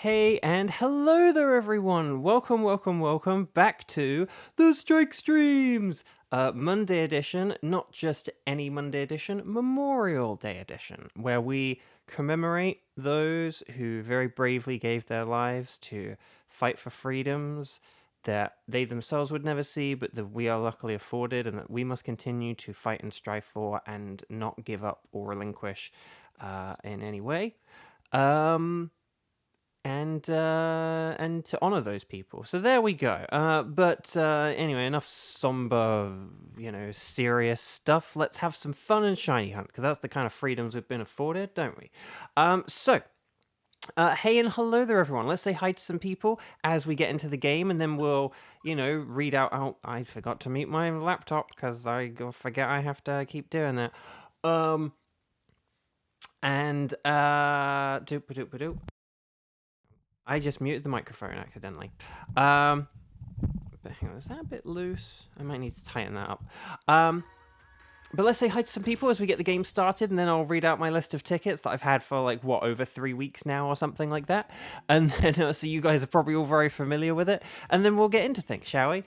Hey and hello there everyone! Welcome back to the Strike Streams! Monday edition, not just any Monday edition, Memorial Day edition, where we commemorate those who very bravely gave their lives to fight for freedoms that they themselves would never see, but that we are luckily afforded and that we must continue to fight and strive for and not give up or relinquish in any way. And to honor those people. So there we go. But anyway, enough somber, serious stuff. Let's have some fun and shiny hunt, because that's the kind of freedoms we've been afforded, don't we? Hey and hello there, everyone. Let's say hi to some people as we get into the game, and then we'll, read out. Oh, I forgot to mute my laptop because I forget I have to keep doing that. Doop-a-doop-a-doop. I just muted the microphone accidentally. But hang on, is that a bit loose? I might need to tighten that up. But let's say hi to some people as we get the game started, and then I'll read out my list of tickets that I've had for, over 3 weeks now or something like that. And then, so you guys are probably all very familiar with it. And then we'll get into things, shall we?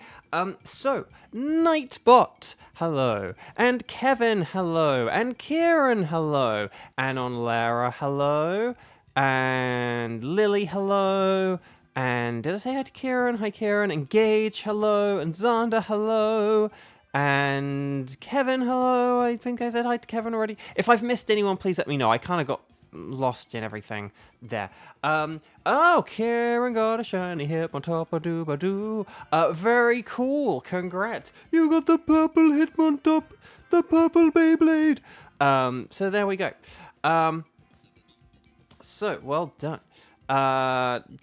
So, Nightbot, hello. And Kevin, hello. And Kieran, hello. And Lara, hello. And Lily, hello. And did I say hi to Kieran? Hi, Kieran. And Gage, hello. And Xander, hello. And Kevin, hello. I think I said hi to Kevin already. If I've missed anyone, please let me know. I kind of got lost in everything there. Oh, Kieran got a shiny hip on top of doo-ba-doo. Very cool. Congrats. You got the purple hip on top. The purple Beyblade. So there we go. So, well done.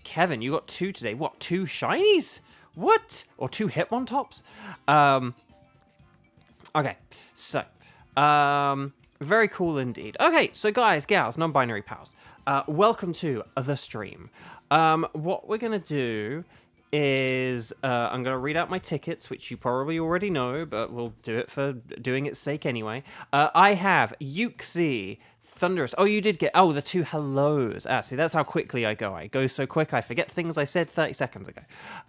Kevin, you got 2 today. What, 2 shinies? What? Or 2 Hitmontops? Okay, so, very cool indeed. Okay, so guys, gals, non-binary pals, welcome to the stream. What we're going to do is, I'm going to read out my tickets, which you probably already know, but we'll do it for doing its sake anyway. I have Yuxi, Thunderous. Oh, you did get... Oh, the 2 hellos. See, that's how quickly I go. I go so quick, I forget things I said 30 seconds ago.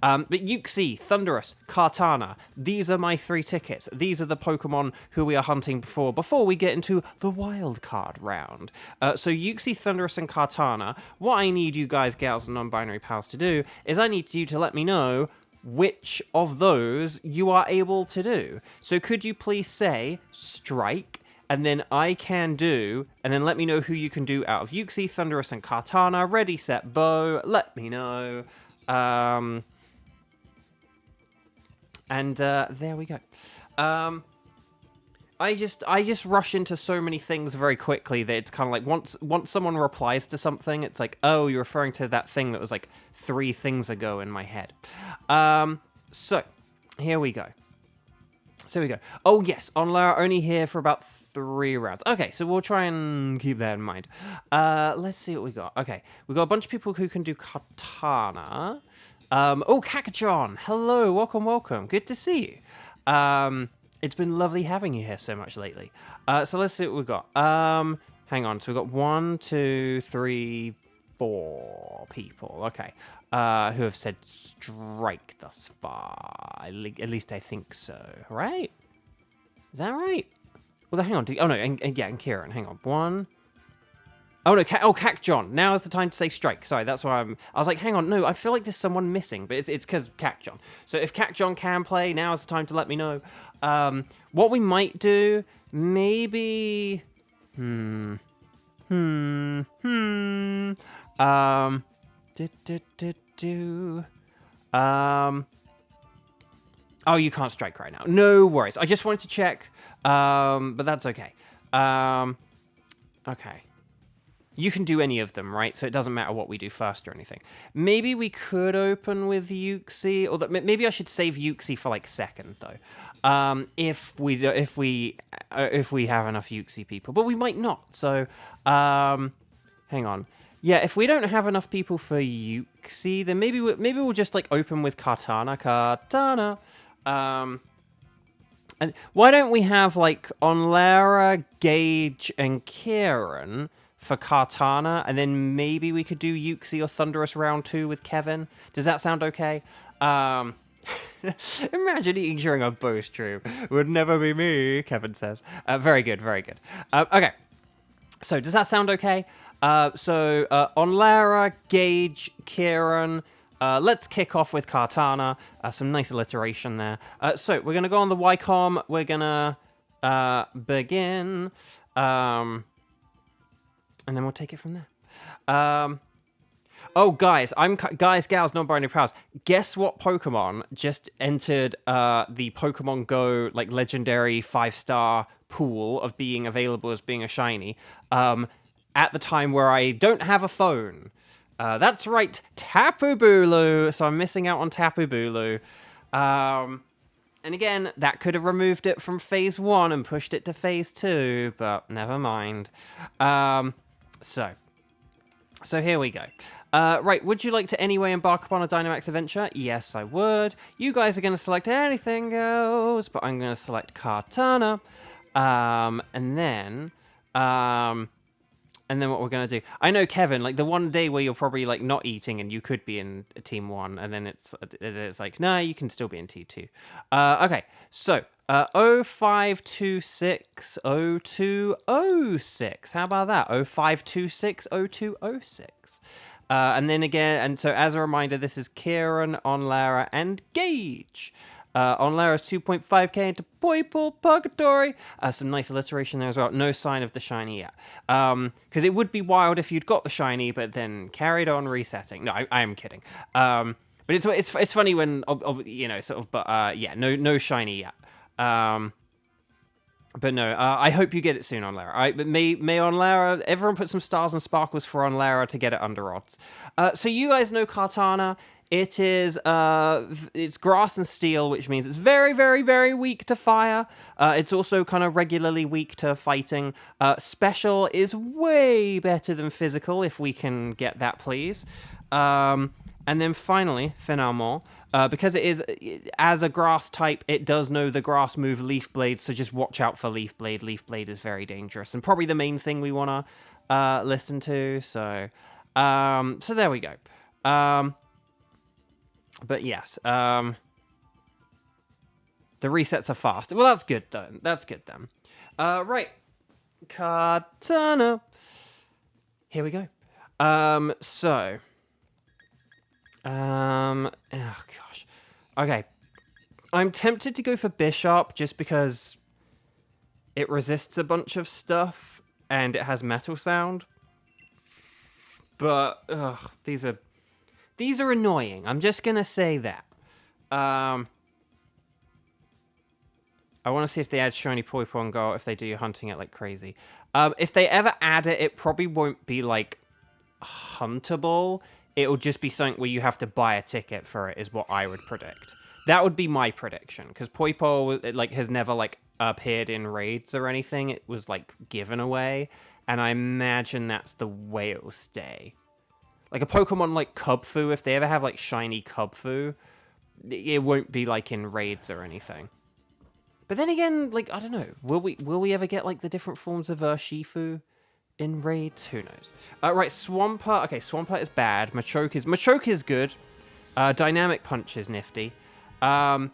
But Yuxi, Thunderous, Kartana. These are my 3 tickets. These are the Pokemon who we are hunting before we get into the wild card round. So Yuxi, Thunderous, and Kartana. What I need you guys, gals, and non-binary pals to do is I need you to let me know which of those you are able to do. So could you please say strike, and then I can do, and then let me know who you can do out of Yuxi, Thunderous, and Kartana. Ready, set, bow. Let me know. There we go. I just rush into so many things very quickly that it's kind of like once someone replies to something, it's like, oh, you're referring to that thing that was like 3 things ago in my head. So here we go. Oh yes, Lara only here for about 3 rounds. Okay, so we'll try and keep that in mind. Let's see what we got. Okay, we've got a bunch of people who can do Katana. Oh, Kakachon, hello, welcome. Good to see you. It's been lovely having you here so much lately. So let's see what we've got. Hang on, so we've got 1, 2, 3, 4 people. Okay. Who have said strike thus far. At least I think so, right? Is that right? Well, hang on. Oh, no, and Kieran. Hang on. 1. Oh, no. Cacjon. Now is the time to say strike. Sorry, that's why I was like, hang on. No, I feel like there's someone missing, but it's because Cacjon. So if Cacjon can play, now is the time to let me know. What we might do, maybe... Oh, you can't strike right now. No worries. I just wanted to check, but that's okay. Okay. You can do any of them, right? So it doesn't matter what we do first or anything. Maybe we could open with Yuxi, or maybe I should save Yuxi for second though. If we have enough Yuxi people, but we might not. So, hang on. Yeah, if we don't have enough people for Yuxi, then maybe we'll just open with Kartana. And why don't we have Onlara, Gage, and Kieran for Kartana, and then maybe we could do Uxie or Thunderous round 2 with Kevin. Does that sound okay? Imagine eating during a bow stream. Would never be me, Kevin says. Very good, very good. Okay, so does that sound okay? On Lara, Gage, Kieran, let's kick off with Kartana. Some nice alliteration there. So we're going to go on the Wycom. We're going to begin. And then we'll take it from there. Oh, guys, gals, non-binary pals. Guess what Pokemon just entered the Pokemon Go like legendary 5-star pool of being available as being a shiny at the time where I don't have a phone? That's right, Tapu Bulu. So I'm missing out on Tapu Bulu. And again, that could have removed it from Phase 1 and pushed it to Phase 2, but never mind. So here we go. Right, would you like to anyway embark upon a Dynamax adventure? Yes, I would. You guys are going to select anything goes, but I'm going to select Kartana. And then what we're going to do... I know, Kevin, like, the one day where you're probably, like, not eating and you could be in Team 1, and then it's like, no, you can still be in T2. Okay, so, 05260206. How about that? 05260206. And then again, and so as a reminder, this is Kieran, Onlara, and Gage. Onlara's 2.5k into Poipole Purgatory. Some nice alliteration there as well. No sign of the shiny yet. Because it would be wild if you'd got the shiny, but then carried on resetting. No, I am kidding. But it's funny when, you know, sort of, but yeah, no shiny yet. But no, I hope you get it soon, Onlara. Alright, but may Onlara, everyone put some stars and sparkles for Onlara to get it under odds. So you guys know Kartana. It is, it's grass and steel, which means it's very, very, very weak to fire. It's also kind of regularly weak to fighting. Special is way better than physical, if we can get that, please. And then finally, finalement, because it is, as a grass type, it does know the grass move Leaf Blade, so just watch out for Leaf Blade. Leaf Blade is very dangerous, and probably the main thing we want to listen to, so there we go. But yes, the resets are fast. Well, that's good then. That's good then. Right, Kartana. Here we go. Oh gosh. Okay, I'm tempted to go for Bishop just because it resists a bunch of stuff and it has metal sound. But these are annoying. I'm just gonna say that. I want to see if they add shiny Poipon Go, if they do hunting it like crazy. If they ever add it, it probably won't be like huntable. It'll just be something where you have to buy a ticket for it, is what I would predict. That would be my prediction, because Poipo like has never like appeared in raids or anything. It was like given away, and I imagine that's the way it will stay. Like a Pokemon like Kubfu, if they ever have like shiny Kubfu, it won't be like in raids or anything. But then again, like, I don't know, will we ever get like the different forms of Shifu in raids? Who knows? Right, Swampert. Okay, Swampert is bad. Machoke is good. Dynamic Punch is nifty. So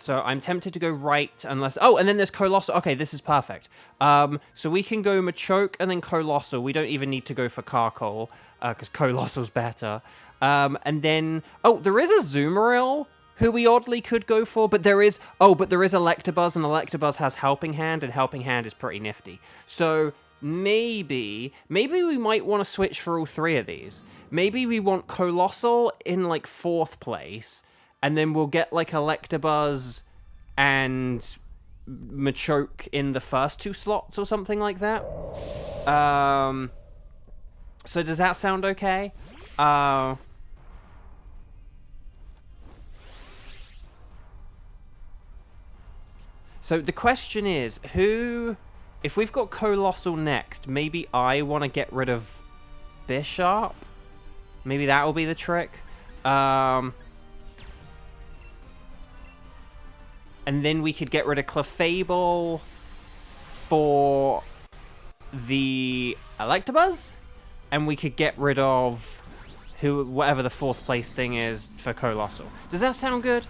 I'm tempted to go right unless... Oh, and then there's Colossal. Okay, this is perfect. So we can go Machoke and then Colossal. We don't even need to go for Carkol, because Colossal's better. And then... Oh, there is a Azumarill who we oddly could go for, but there is... Oh, but there is Electabuzz, and Electabuzz has Helping Hand, and Helping Hand is pretty nifty. So maybe we might want to switch for all three of these. Maybe we want Colossal in, like, 4th place, and then we'll get, like, Electabuzz and Machoke in the first 2 slots or something like that. So does that sound okay? So the question is, who... If we've got Colossal next, maybe I want to get rid of Bishop? Maybe that will be the trick. And then we could get rid of Clefable for the Electabuzz, and we could get rid of whatever the 4th place thing is for Colossal. Does that sound good?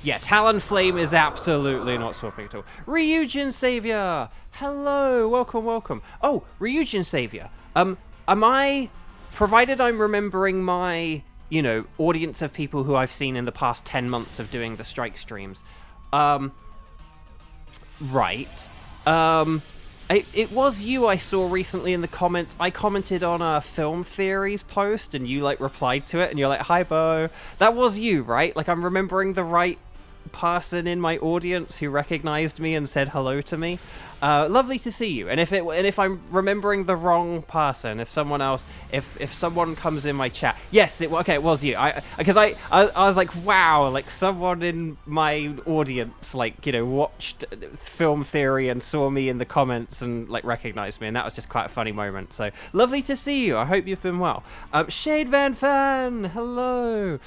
Yeah, Talonflame is absolutely not swapping at all. Ryujin Savior! Hello, welcome, welcome. Oh, Ryujin Savior. Am I, provided I'm remembering my, you know, audience of people who I've seen in the past 10 months of doing the strike streams, right. It was you I saw recently in the comments. I commented on a Film Theories post, and you, like, replied to it, and you're like, hi, Bo. That was you, right? Like, I'm remembering the right person in my audience who recognized me and said hello to me. Lovely to see you. And if I'm remembering the wrong person, if someone else, if someone comes in my chat, yes, it was you. Because I was like, wow, like someone in my audience, like, you know, watched Film Theory and saw me in the comments and like recognized me, and that was just quite a funny moment. So lovely to see you. I hope you've been well. Shade Van Fan, hello.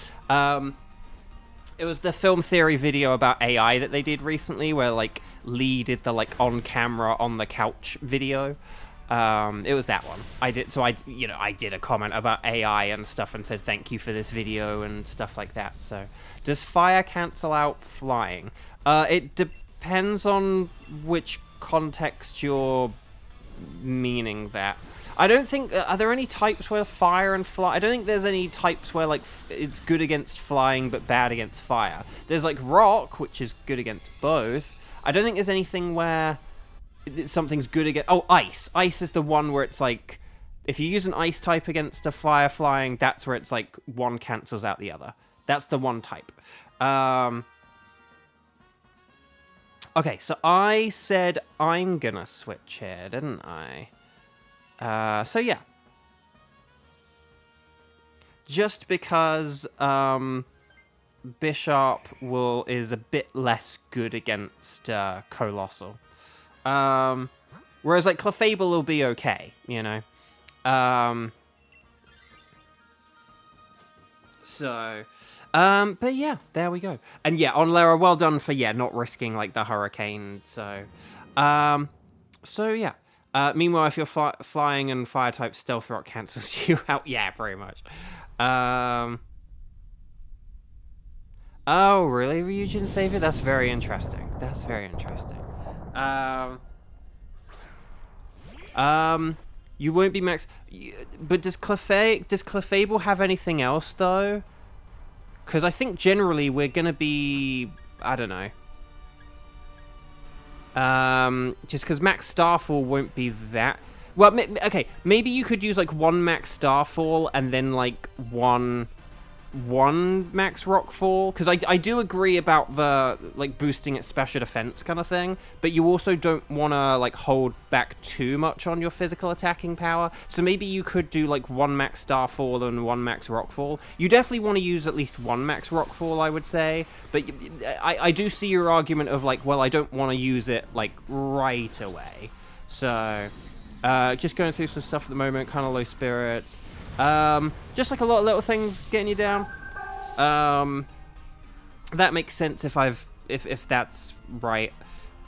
It was the Film Theory video about AI that they did recently, where like Lee did the like on camera on the couch video. It was that one. I did a comment about AI and stuff and said thank you for this video and stuff like that. So, does fire cancel out flying? It depends on which context you're meaning that. I don't think... are there any types where fire and fly... I don't think there's any types where, like, it's good against flying but bad against fire. There's, like, rock, which is good against both. I don't think there's anything where something's good against... Oh, ice. Ice is the one where it's, like... If you use an ice type against a fire flying, that's where it's, like, one cancels out the other. That's the one type. Okay, so I said I'm gonna switch here, didn't I? So yeah. Just because Bisharp is a bit less good against Colossal. Whereas like Clefable will be okay, you know. But yeah, there we go. And yeah, on Lara, well done for not risking like the hurricane. So yeah. Meanwhile, if you're flying and fire type, Stealth Rock cancels you out. Yeah, pretty much. Oh, really, Ryujin Savior? That's very interesting. That's very interesting. You won't be max... But does Clefable have anything else, though? Because I think generally we're going to be... I don't know. Just because Max Starfall won't be that... Well, okay, maybe you could use, like, one Max Starfall and then, like, one Max Rockfall. Because I do agree about the, like, boosting its special defense kind of thing, but you also don't want to, like, hold back too much on your physical attacking power. So maybe you could do, like, one Max Starfall and one Max Rockfall. You definitely want to use at least one Max Rockfall, I would say. But I do see your argument of, like, well, I don't want to use it, like, right away. So, just going through some stuff at the moment, kind of low spirits. Just like a lot of little things getting you down. That makes sense if that's right.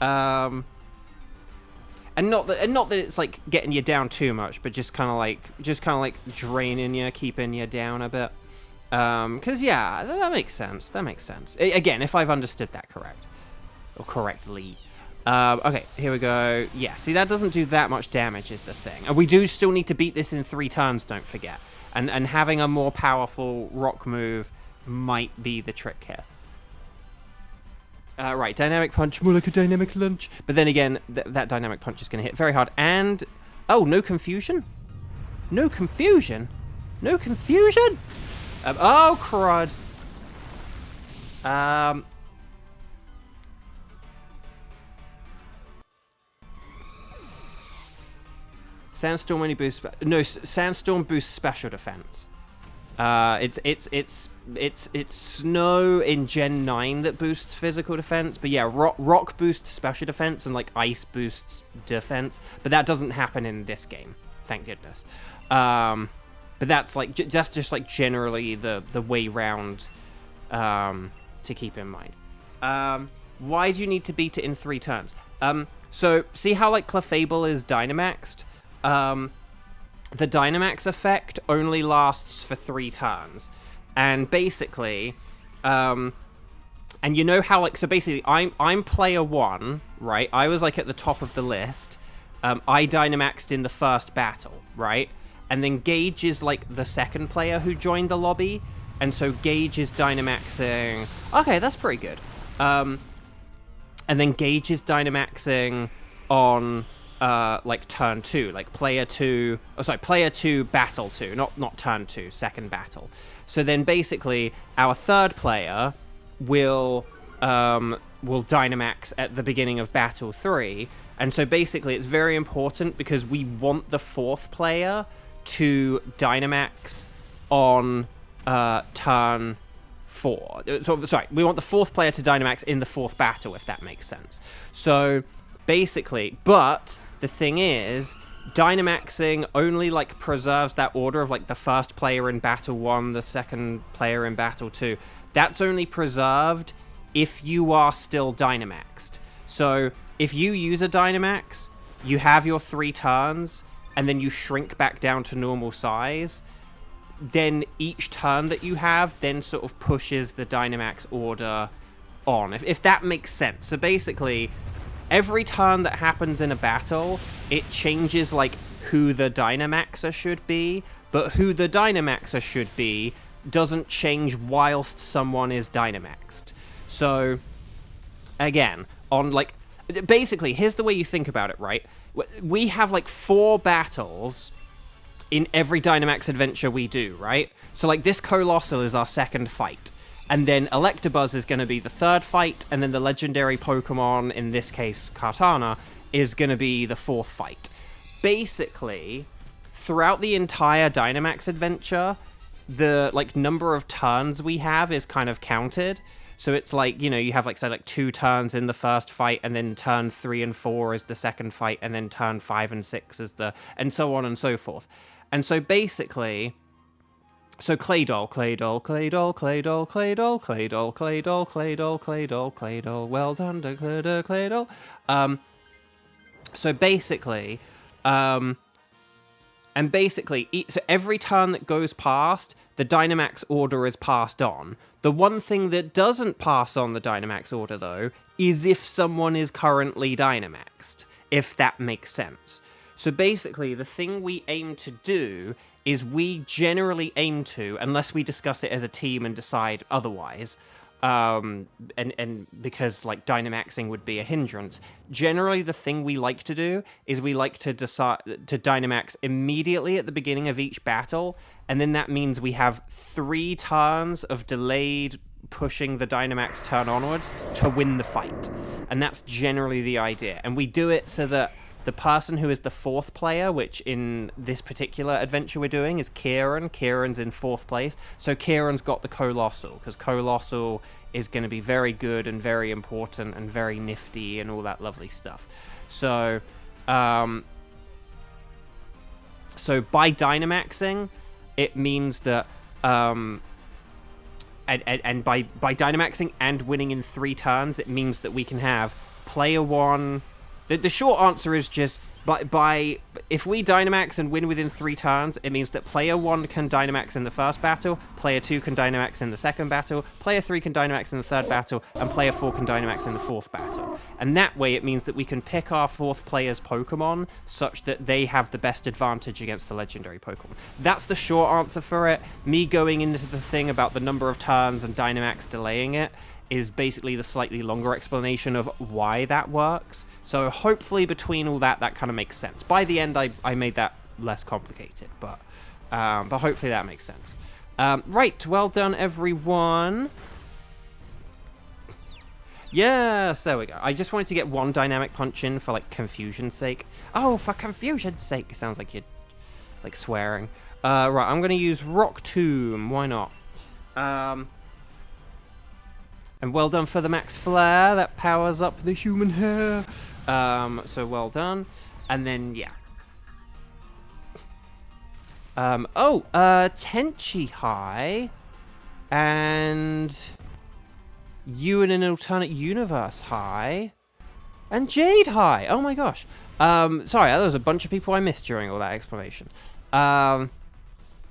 And not that it's like getting you down too much, but just kind of like draining you, keeping you down a bit. Because yeah, that makes sense. That makes sense. Again, if I've understood that correctly. Okay, here we go. Yeah, see, that doesn't do that much damage is the thing. And we do still need to beat this in 3 turns, don't forget. And having a more powerful rock move might be the trick here. Right, Dynamic Punch, more like a Dynamic Lunge. But then again, that Dynamic Punch is going to hit very hard. And, oh, no confusion? No confusion? No confusion? Oh, crud. Sandstorm only boosts... No, Sandstorm boosts special defense. It's Snow in Gen 9 that boosts physical defense. But yeah, Rock boosts special defense and like Ice boosts defense. But that doesn't happen in this game. Thank goodness. But that's like that's just like generally the way round to keep in mind. Why do you need to beat it in 3 turns? So see how like Clefable is Dynamaxed? The Dynamax effect only lasts for 3 turns. And basically, and you know how like, so basically I'm player 1, right? I was like at the top of the list. I Dynamaxed in the first battle, right? And then Gage is like the second player who joined the lobby. And so Gage is Dynamaxing. Okay, that's pretty good. And then Gage is Dynamaxing on like turn 2, like player 2, player 2, battle 2, not turn 2, second battle. So then basically our third player will Dynamax at the beginning of battle 3. And so basically it's very important because we want the fourth player to Dynamax on turn 4. So, sorry, we want the fourth player to Dynamax in the fourth battle, if that makes sense. So basically, but the thing is, Dynamaxing only like preserves that order of like the first player in battle 1, the second player in battle 2. That's only preserved if you are still Dynamaxed. So if you use a Dynamax, you have your 3 turns, and then you shrink back down to normal size, then each turn that you have then sort of pushes the Dynamax order on, if that makes sense. So basically, every turn that happens in a battle, it changes like who the Dynamaxer should be, but who the Dynamaxer should be doesn't change whilst someone is Dynamaxed. So again, on like, basically, here's the way you think about it, right? We have like 4 battles in every Dynamax adventure we do, right? So like this Colossal is our second fight. And then Electabuzz is going to be the third fight, and then the legendary Pokemon, in this case Kartana, is going to be the fourth fight. Basically, throughout the entire Dynamax adventure, the like number of turns we have is kind of counted. So it's like, you know, you have like, say, like 2 turns in the first fight, and then turn 3 and 4 is the second fight, and then turn 5 and 6 is the, and so on and so forth. And so basically, so Claydol, well done, Claydol. So basically, and basically, so every turn that goes past, the Dynamax order is passed on. The one thing that doesn't pass on the Dynamax order, though, is if someone is currently Dynamaxed, if that makes sense. So basically, the thing we aim to do is we generally aim to, unless we discuss it as a team and decide otherwise, and because like Dynamaxing would be a hindrance, generally the thing we like to do is we like to decide to Dynamax immediately at the beginning of each battle, and then that means we have 3 turns of delayed pushing the Dynamax turn onwards to win the fight. And that's generally the idea. And we do it so that the person who is the 4th player, which in this particular adventure we're doing is Kieran. Kieran's in 4th place. So Kieran's got the Colossal, because Colossal is going to be very good and very important and very nifty and all that lovely stuff. So, so by Dynamaxing, it means that, and by Dynamaxing and winning in 3 turns, it means that we can have player 1... The short answer is just, if we Dynamax and win within 3 turns, it means that player 1 can Dynamax in the first battle, player 2 can Dynamax in the second battle, player 3 can Dynamax in the third battle, and player 4 can Dynamax in the fourth battle. And that way it means that we can pick our 4th player's Pokemon such that they have the best advantage against the legendary Pokemon. That's the short answer for it. Me going into the thing about the number of turns and Dynamax delaying it is basically the slightly longer explanation of why that works. So hopefully between all that, that kind of makes sense. By the end, I made that less complicated, but hopefully that makes sense. Right, well done, everyone. Yes, there we go. I just wanted to get 1 dynamic punch in for, like, confusion's sake. Oh, for confusion's sake. It sounds like you're, like, swearing. Right, I'm going to use Rock Tomb. Why not? And well done for the Max Flare. That powers up the human hair. So well done. And then, yeah. Tenchi High. And... You in an alternate universe, hi. And Jade, hi. Oh my gosh. Sorry, there was a bunch of people I missed during all that explanation.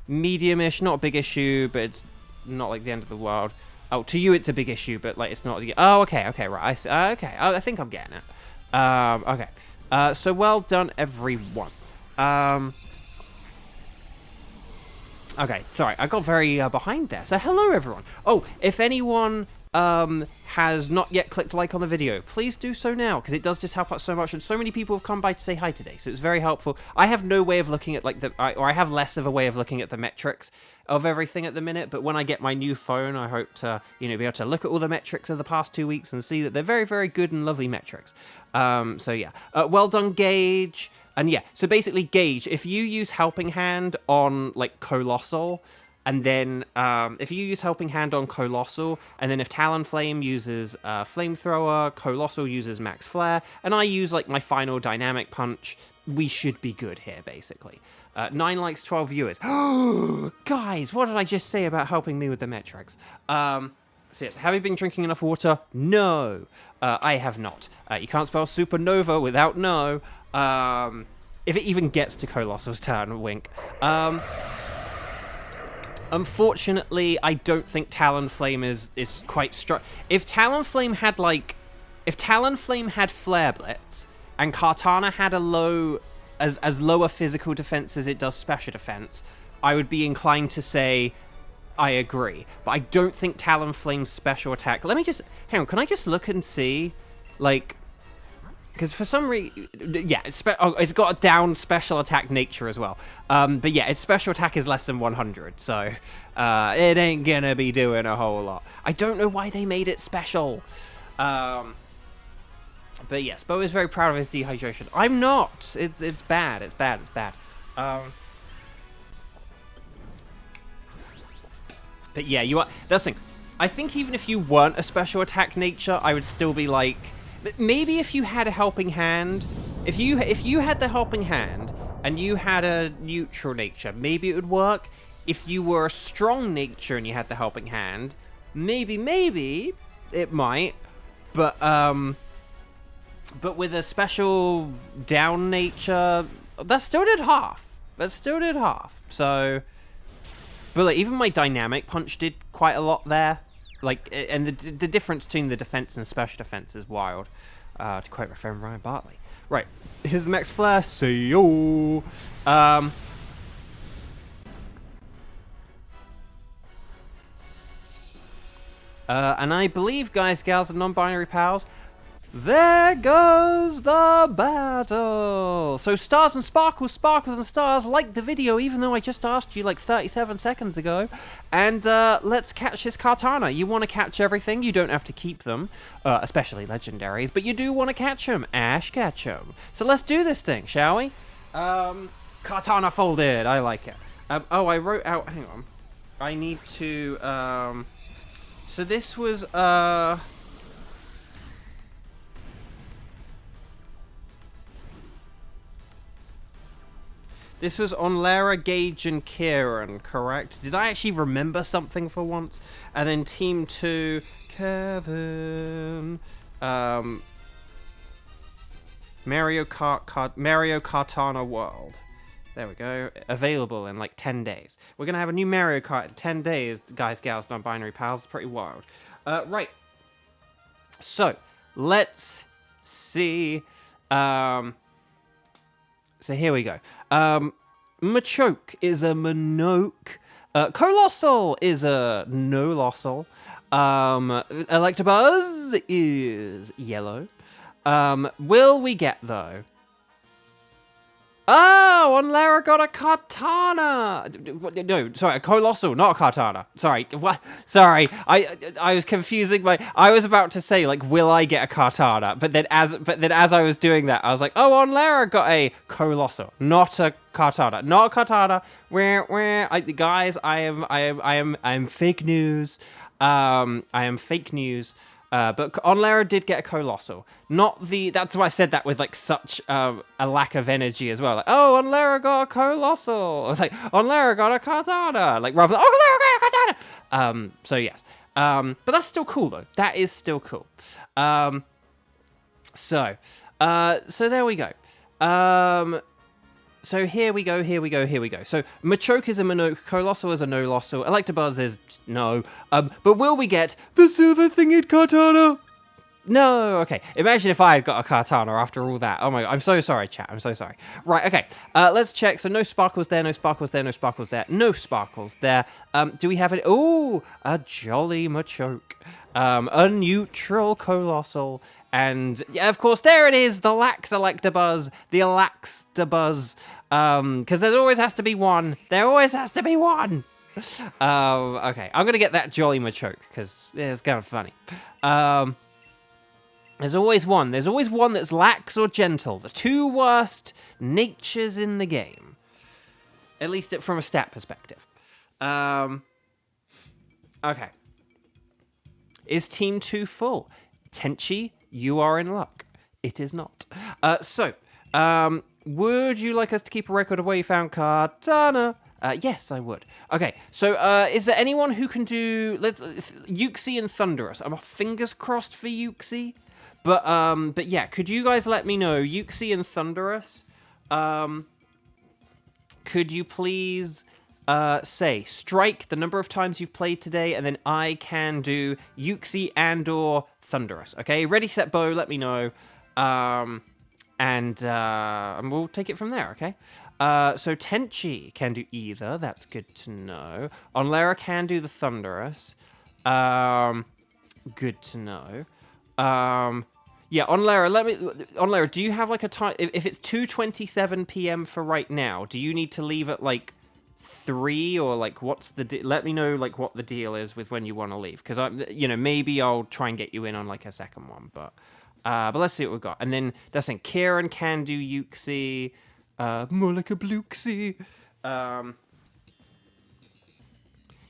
Medium-ish, not a big issue, but it's not like the end of the world. Oh, to you it's a big issue, but like it's not the... Oh, okay, right. I see. Okay, I think I'm getting it. Okay. So well done, everyone. Okay, sorry, I got very behind there. So hello, everyone. Oh, if anyone has not yet clicked like on the video, please do so now, because it does just help out so much, and so many people have come by to say hi today, so it's very helpful. I have no way of looking at, like, I have less of a way of looking at the metrics of everything at the minute, but when I get my new phone, I hope to, you know, be able to look at all the metrics of the past 2 weeks and see that they're very, very good and lovely metrics. So yeah. Well done, Gage. And yeah, so basically, Gage, if you use Helping Hand on, like, Colossal, and then if you use Helping Hand on Colossal, and then if Talonflame uses Flamethrower, Colossal uses Max Flare, and I use, like, my final Dynamic Punch, we should be good here, basically. 9 likes, 12 viewers. Guys, what did I just say about helping me with the metrics? So yes, have you been drinking enough water? No, I have not. You can't spell supernova without no. If it even gets to Colossal's turn, wink. Unfortunately, I don't think Talonflame is quite strong. If Talonflame had, like... If Talonflame had Flare Blitz, and Kartana had a low... As lower physical defense as it does special defense, I would be inclined to say I agree. But I don't think Talonflame's special attack... Let me just... Hang on, can I just look and see? Like... Because for some reason... Yeah, it's got a down special attack nature as well. But yeah, its special attack is less than 100, so... it ain't gonna be doing a whole lot. I don't know why they made it special. But yes, Bo is very proud of his dehydration. I'm not! It's bad, it's bad. But yeah, you are... That's the thing. I think even if you weren't a special attack nature, I would still be like... Maybe if you had a Helping Hand, if you had the Helping Hand and you had a neutral nature, maybe it would work. If you were a strong nature and you had the Helping Hand, maybe it might. But with a special down nature, that still did half. So, but like, even my Dynamic Punch did quite a lot there. Like, and the difference between the defense and special defense is wild. To quote my friend Ryan Bartley. Right, here's the Max Flare. See you. And I believe, guys, gals, and non-binary pals, there goes the battle! So stars and sparkles and stars, like the video, even though I just asked you like 37 seconds ago. And let's catch this Kartana. You want to catch everything, you don't have to keep them, especially legendaries, but you do want to catch them. Ash, catch them. So let's do this thing, shall we? Kartana folded, I like it. Oh, I wrote out, hang on. I need to, so this was, this was on Lara, Gage, and Kieran, correct? Did I actually remember something for once? And then Team 2, Kevin, Mario Kartana World. There we go. Available in like 10 days. We're going to have a new Mario Kart in 10 days, guys, gals, non-binary pals. It's pretty wild. Right. So, let's see. So here we go. Machoke is a Minoke. Colossal is a Nolossal. Electabuzz is yellow. Will we get, though? Oh, and Lara got a Kartana. No, sorry, a Colossal, not a Kartana. Sorry, what? Sorry, I was confusing my. I was about to say like, will I get a Kartana? But then as I was doing that, I was like, oh, on Lara got a Colossal, not a Kartana, not a Kartana. Guys, I am fake news. I am fake news. But Onlara did get a Colossal. Not the... That's why I said that with, like, such a lack of energy as well. Like, oh, Onlara got a Colossal. I was like, Onlara got a Kartana. Like, rather than, oh, Onlara got a Kartana. So, yes. But that's still cool, though. That is still cool. So there we go. So here we go. So Machoke is a Mono, Colossal is a No-Lossal, Electabuzz is no. But will we get the Silver Thinged Kartana? No, okay. Imagine if I had got a Kartana after all that. Oh my god, I'm so sorry, chat. I'm so sorry. Right, okay. Let's check. So no Sparkles there, no Sparkles there, no Sparkles there, no Sparkles there. Do we have it? Ooh, a Jolly Machoke. A neutral Colossal. And, yeah, of course, there it is, the Lax Electabuzz, the Electabuzz. Because there always has to be one. There always has to be one. Okay, I'm going to get that Jolly Machoke, because it's kind of funny. There's always one. There's always one that's lax or gentle. The two worst natures in the game. At least from a stat perspective. Okay. Is Team 2 full? Tenchi, you are in luck. It is not. Would you like us to keep a record of where you found Kartana? Yes, I would. Okay, so is there anyone who can do Uxie and Thunderous? I'm fingers crossed for Uxie. But yeah, could you guys let me know, Uxie and Thunderous, could you please say, strike the number of times you've played today, and then I can do Uxie and or Thunderous, okay? Ready, set, bow, let me know, and we'll take it from there, okay? So Tenchi can do either, that's good to know. Onlera can do the Thunderous, good to know. Yeah, Onlera, do you have like a time? If it's 2:27 p.m. for right now, do you need to leave at like 3 or like what's the? Let me know like what the deal is with when you want to leave, because maybe I'll try and get you in on like a second one, but let's see what we've got. And then that's in Kieran can do Uxie, more like a Bluesky.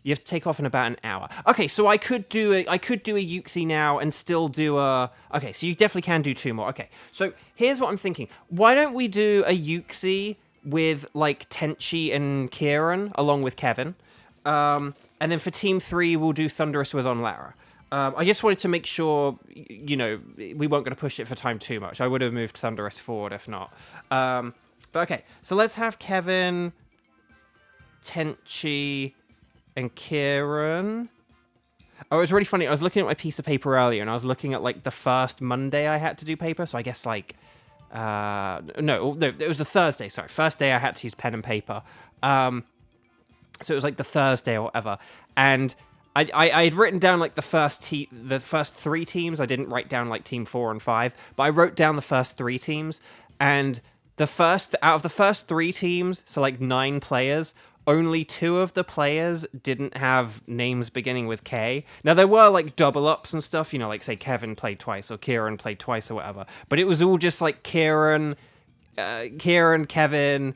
You have to take off in about an hour. Okay, so I could do a Uxie now and still do a... Okay, so you definitely can do 2 more. Okay, so here's what I'm thinking. Why don't we do a Uxie with, like, Tenchi and Kieran, along with Kevin? And then for Team 3, we'll do Thunderous with Onlara. I just wanted to make sure, we weren't going to push it for time too much. I would have moved Thunderous forward if not. But okay, so let's have Kevin, Tenchi... and Kieran. Oh, it was really funny. I was looking at my piece of paper earlier, and I was looking at, like, the first Monday I had to do paper, so I guess, like... No, it was the Thursday, sorry. First day I had to use pen and paper. So it was, like, the Thursday or whatever. And I had written down, like, the first 3 teams. I didn't write down, like, Team 4 and 5. But I wrote down the first 3 teams. And out of the first 3 teams, so, like, 9 players... only 2 of the players didn't have names beginning with K. Now, there were, like, double-ups and stuff, like, say, Kevin played twice, or Kieran played twice, or whatever. But it was all just, like, Kieran, Kevin,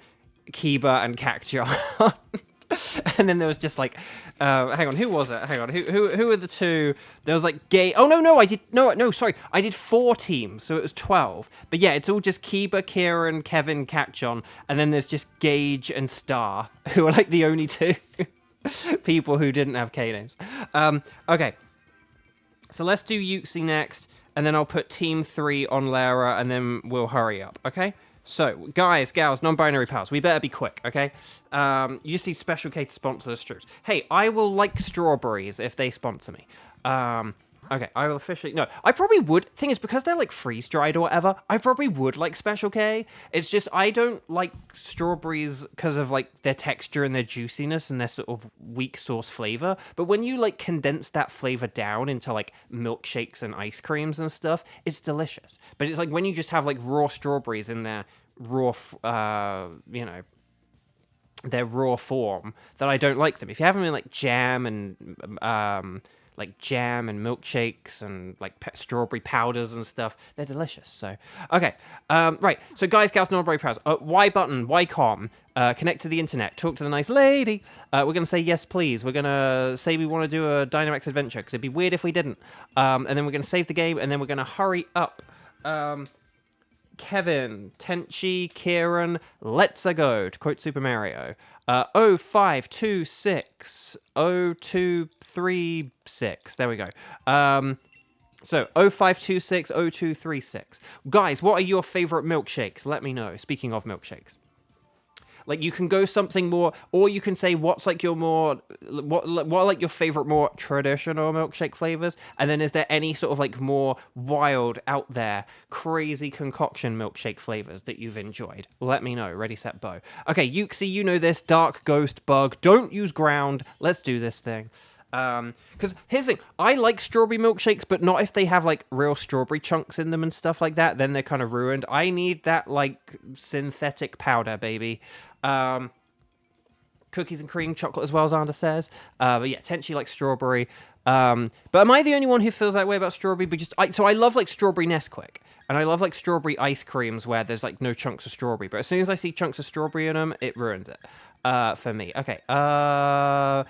Kiba, and Cactuar. And then there was just, like, hang on, who was it? Hang on, who were the 2? There was, like, Gay... Oh, no, sorry. I did 4 teams, so it was 12. But yeah, it's all just Kiba, Kieran, Kevin, Cactuar, and then there's just Gage and Star, who are, like, the only 2 people who didn't have K names. Okay. So let's do Uxie next, and then I'll put Team 3 on Lara, and then we'll hurry up, okay? So, guys, gals, non-binary pals, we better be quick, okay? You see Special K to sponsor the streams. Hey, I will like strawberries if they sponsor me. Okay, I will officially... No, I probably would... Thing is, because they're, like, freeze-dried or whatever, I probably would like Special K. It's just, I don't like strawberries because of, like, their texture and their juiciness and their sort of weak sauce flavor. But when you, like, condense that flavor down into, like, milkshakes and ice creams and stuff, it's delicious. But it's like when you just have, like, raw strawberries in their raw, their raw form, that I don't like them. If you have them in, like, jam and milkshakes and like strawberry powders and stuff, they're delicious. So okay, right, so guys, gals, non-binary pals, Y button, Y-com, connect to the internet, talk to the nice lady. We're gonna say yes please. We're gonna say we want to do a Dynamax adventure, because it'd be weird if we didn't. And then we're gonna save the game, and then we're gonna hurry up. Kevin, Tenchi, Kieran, let's-a go, to quote Super Mario. 05260236. There we go. So 05260236. Guys, what are your favorite milkshakes? Let me know. Speaking of milkshakes. Like, you can go something more, or you can say what's like your more, what are like your favorite more traditional milkshake flavors, and then is there any sort of like more wild, out there, crazy concoction milkshake flavors that you've enjoyed? Let me know. Ready, set, bow. Okay, Yuxi, you know this. Dark Ghost Bug. Don't use ground. Let's do this thing. Because here's the thing, I like strawberry milkshakes, but not if they have like real strawberry chunks in them and stuff like that. Then they're kind of ruined. I need that like synthetic powder, baby. Cookies and cream, chocolate as well, as Xander says. But yeah, Tenchi likes strawberry. But am I the only one who feels that way about strawberry? But so I love like strawberry Nesquik. And I love like strawberry ice creams where there's like no chunks of strawberry. But as soon as I see chunks of strawberry in them, it ruins it. For me. Okay. Malamar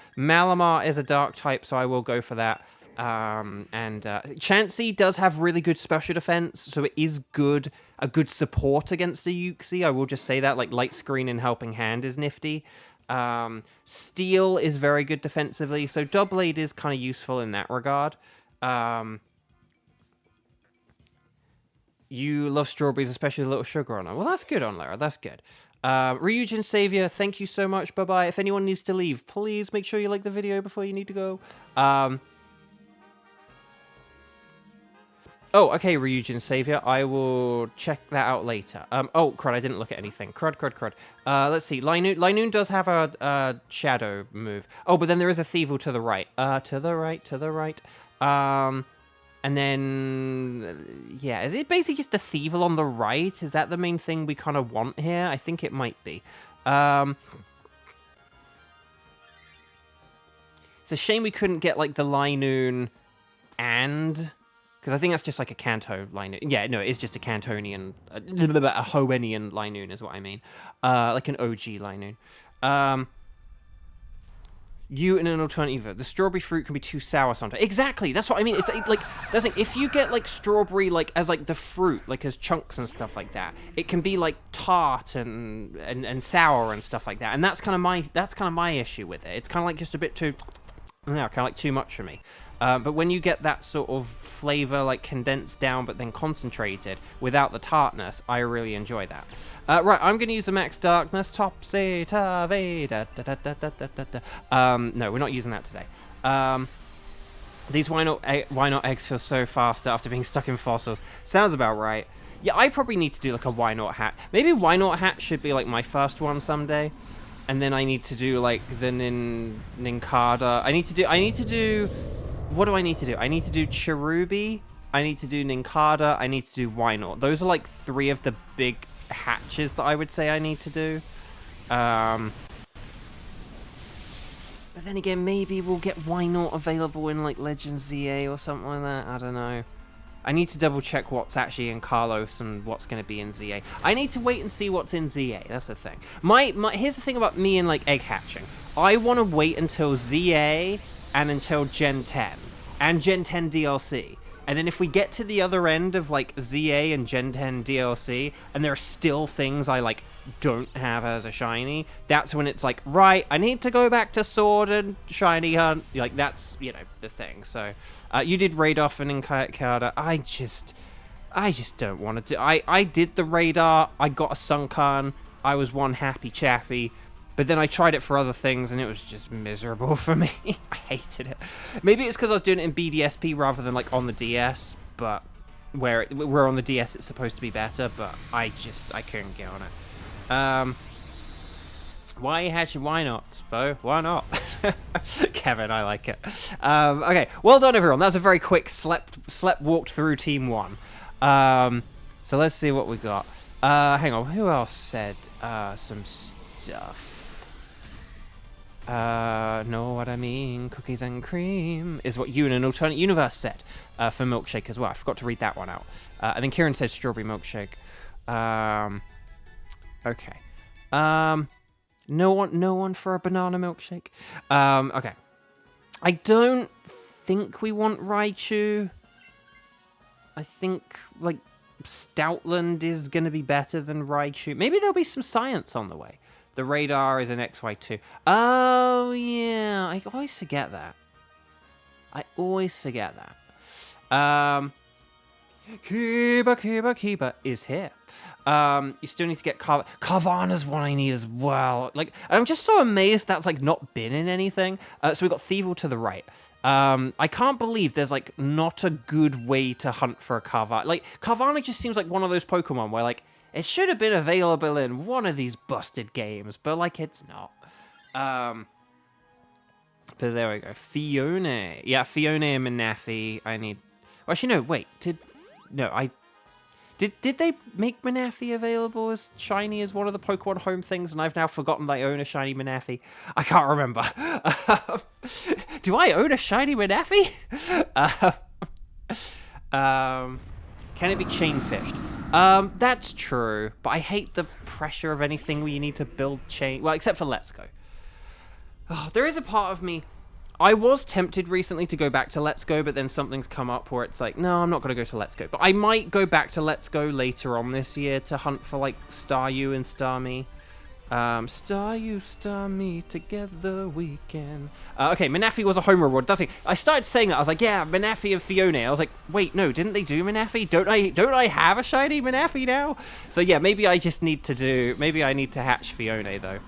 is a dark type, so I will go for that. Chansey does have really good special defense, so it is a good support against the Yuxi. I will just say that, like, Light Screen and Helping Hand is nifty. Steel is very good defensively, so Doublade is kind of useful in that regard. You love strawberries, especially the little sugar on them. Well, that's good, Onlara. That's good. Ryujin Savior, thank you so much. Bye-bye. If anyone needs to leave, please make sure you like the video before you need to go. Oh, okay, Ryujin Savior. I will check that out later. Oh, crud, I didn't look at anything. Crud. Let's see. Linoon does have a shadow move. Oh, but then there is a Thievel to the right. To the right. And then, yeah, is it basically just the Thievel on the right? Is that the main thing we kind of want here? I think it might be. It's a shame we couldn't get, like, the Linoon and... Because I think that's just like a Kanto Linoon. Yeah, no, it is just a Cantonian... a Hoennian Linoon is what I mean. Like an OG Linoon. You in an alternative, the strawberry fruit can be too sour sometimes. Exactly, that's what I mean. It's like that's like if you get like strawberry like as like the fruit, like as chunks and stuff like that, it can be like tart and sour and stuff like that. And that's kind of my issue with it. It's kind of like just a bit too, kind of like too much for me. But when you get that sort of flavor like condensed down but then concentrated without the tartness, I really enjoy that. Right, I'm going to use the Max Darkness. Topsy Tavy. No, we're not using that today. These why not eggs feel so fast after being stuck in fossils. Sounds about right. Yeah, I probably need to do like a why not hat. Maybe why not hat should be like my first one someday. And then I need to do like the Ninkada. I need to do... What do I need to do? I need to do Cherubi, I need to do Ninkada, I need to do Why Not. Those are like 3 of the big hatches that I would say I need to do. But then again, maybe we'll get Why Not available in like Legends ZA or something like that. I don't know. I need to double check what's actually in Carlos and what's going to be in ZA. I need to wait and see what's in ZA. That's the thing. Here's the thing about me and like egg hatching. I want to wait until ZA and until Gen 10 and Gen 10 DLC. And then if we get to the other end of like ZA and Gen 10 DLC and there are still things I like don't have as a shiny, that's when it's like, right, I need to go back to Sword and Shiny Hunt. Like that's, you know, the thing. So you did Radar and Inkada. I just don't want to do... I did the Radar, I got a Sunkan, I was one happy chappy. But then I tried it for other things, and it was just miserable for me. I hated it. Maybe it's because I was doing it in BDSP rather than, like, on the DS. But where on the DS it's supposed to be better. But I couldn't get on it. Why not, Bo? Why not? Kevin, I like it. Okay, well done, everyone. That was a very quick walked through Team 1. So let's see what we got. Hang on, who else said some stuff? Know what I mean? Cookies and cream is what you in an alternate universe said for milkshake as well. I forgot to read that one out. And then Kieran said strawberry milkshake. Okay. No one for a banana milkshake. Okay. I don't think we want Raichu. I think like Stoutland is going to be better than Raichu. Maybe there'll be some science on the way The radar is an XY2. Oh, yeah. I always forget that. Kiba is here. You still need to get Carvana's one I need as well. Like, I'm just so amazed that's like not been in anything. So we got Thievel to the right. I can't believe there's like not a good way to hunt for a Carvana. Like, Carvana just seems like one of those Pokemon where like it should have been available in one of these busted games, but like it's not. But there we go. Fiona. Yeah, Fiona and Manaphy. I need. Well, actually, no. Wait. Did they make Manaphy available as shiny as one of the Pokemon home things, and I've now forgotten that I own a shiny Manaphy? I can't remember. Do I own a shiny Manaphy? Can it be chain fished? That's true, but I hate the pressure of anything where you need to build chain. Well, except for Let's Go. Oh, there is a part of me. I was tempted recently to go back to Let's Go, but then something's come up where it's like, no, I'm not going to go to Let's Go. But I might go back to Let's Go later on this year to hunt for, like, Staryu and Starmie. Staryu, Starmie, together we can. Okay, Manaphy was a home reward. That's it. I started saying that. I was like, yeah, Manaphy and Fiona. I was like, wait, no, didn't they do Manaphy? Don't I have a shiny Manaphy now? So yeah, maybe I just need to do. Maybe I need to hatch Fiona though.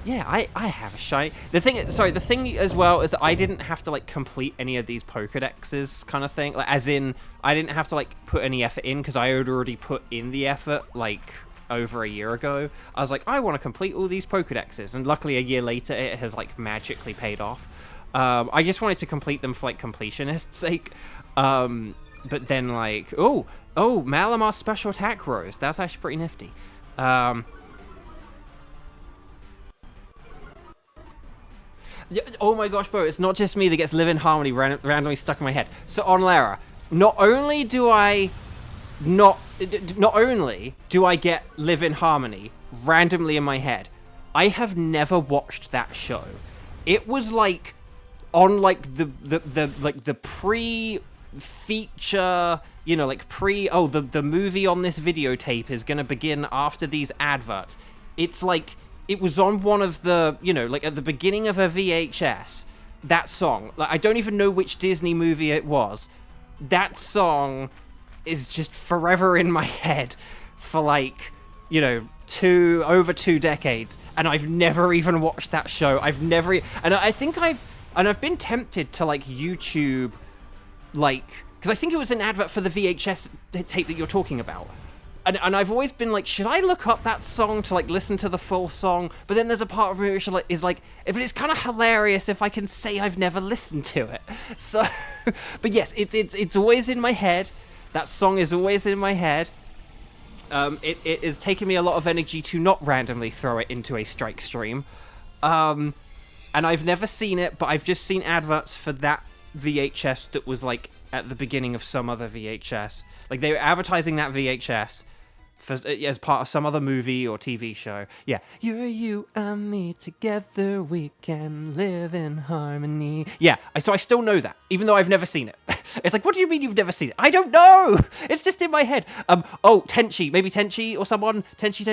Yeah, I have a shiny. The thing as well is that I didn't have to like complete any of these Pokedexes kind of thing. Like, as in, I didn't have to like put any effort in because I had already put in the effort like over a year ago. I was like, I want to complete all these Pokedexes, and luckily a year later it has like magically paid off. I just wanted to complete them for like completionist's sake. But then like, oh, Malamar's special attack rose. That's actually pretty nifty. Yeah, oh my gosh, bro, it's not just me that gets Live in Harmony randomly stuck in my head. So on Lara, not only do I get Live in Harmony randomly in my head, I have never watched that show. It was like on like the pre-feature, you know, like the movie on this videotape is gonna begin after these adverts. It's like it was on one of the, you know, like at the beginning of a VHS, that song. Like, I don't even know which Disney movie it was. That song is just forever in my head for like, you know, over 2 decades. And I've never even watched that show. And I think I've been tempted to like YouTube, like, because I think it was an advert for the VHS tape that you're talking about. And I've always been like, should I look up that song to like listen to the full song? But then there's a part of me which is like, but it's kind of hilarious if I can say I've never listened to it. So, but yes, it's always in my head. That song is always in my head. It is taking me a lot of energy to not randomly throw it into a strike stream. And I've never seen it, but I've just seen adverts for that VHS that was like at the beginning of some other VHS. Like they were advertising that VHS as part of some other movie or TV show. Yeah. You and me together, we can live in harmony. Yeah, so I still know that, even though I've never seen it. It's like, what do you mean you've never seen it? I don't know! It's just in my head. Tenchi. Maybe Tenchi or someone. Tenchi.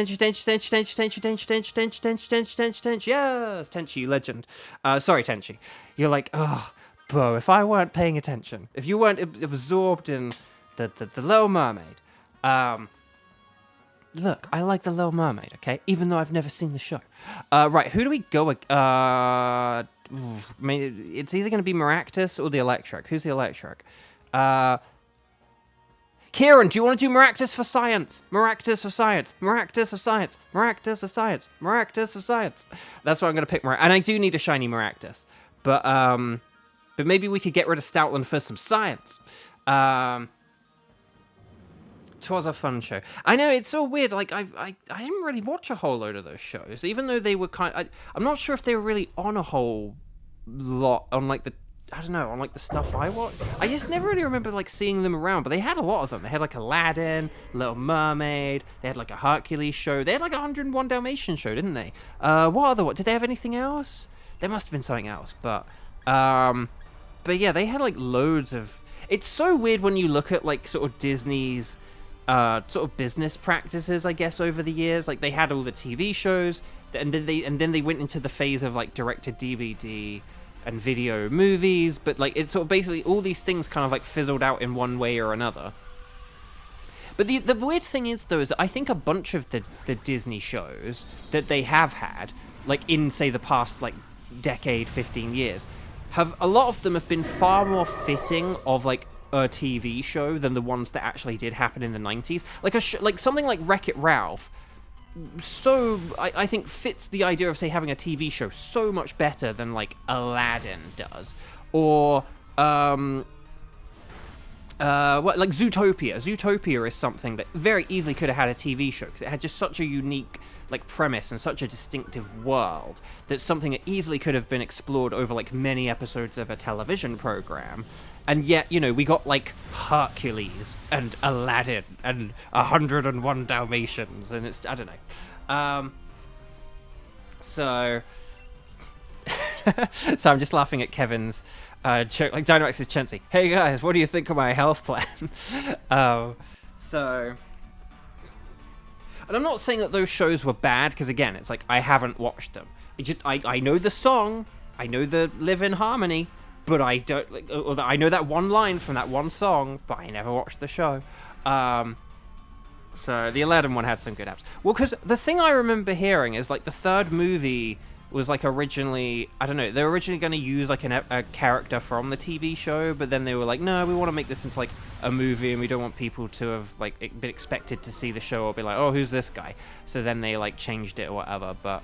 Yes, Tenchi, legend. Sorry, Tenchi. You're like, oh, bro, if I weren't paying attention, if you weren't absorbed in the Little Mermaid, look, I like the Little Mermaid, okay? Even though I've never seen the show. Right, who do we go with? It's either going to be Maractus or the Electric. Who's the Electric? Kieran, do you want to do Maractus for science? Maractus for science. Maractus for science. Maractus for science. Maractus for science. That's what I'm going to pick. And I do need a shiny Maractus. But maybe we could get rid of Stoutland for some science. 'Twas a fun show. I know, it's so weird, like, I didn't really watch a whole load of those shows, even though they were I'm not sure if they were really on a whole lot, on, like, on, like, the stuff I watched. I just never really remember, like, seeing them around, but they had a lot of them. They had, like, Aladdin, Little Mermaid, they had, like, a Hercules show, they had, like, a 101 Dalmatian show, didn't they? What did they have anything else? There must have been something else, but yeah, they had, like, loads of... It's so weird when you look at, like, sort of Disney's sort of business practices, I guess, over the years. Like, they had all the TV shows, and then they went into the phase of like direct-to-DVD and video movies, but like it's sort of basically all these things kind of like fizzled out in one way or another. But the weird thing is, though, is that I think a bunch of the Disney shows that they have had, like in, say, the past like decade, 15 years, a lot of them have been far more fitting of like a TV show than the ones that actually did happen in the 90s. Like like something like Wreck-It Ralph, so I think fits the idea of, say, having a TV show so much better than like Aladdin does, or what, like Zootopia. Zootopia is something that very easily could have had a TV show because it had just such a unique like premise and such a distinctive world that something that easily could have been explored over like many episodes of a television program. And yet, you know, we got like Hercules and Aladdin and 101 Dalmatians, and it's, I don't know. So I'm just laughing at Kevin's joke, like Dynamax's Chansey. Hey guys, what do you think of my health plan? And I'm not saying that those shows were bad, because again, it's like I haven't watched them. I know the song, I know the Live in Harmony, but I don't, like, or I know that one line from that one song, but I never watched the show. So the Aladdin one had some good apps. Well, because the thing I remember hearing is like the third movie was like originally, I don't know, they were originally going to use like a character from the TV show, but then they were like, no, we want to make this into like a movie, and we don't want people to have like been expected to see the show or be like, oh, who's this guy? So then they like changed it or whatever, but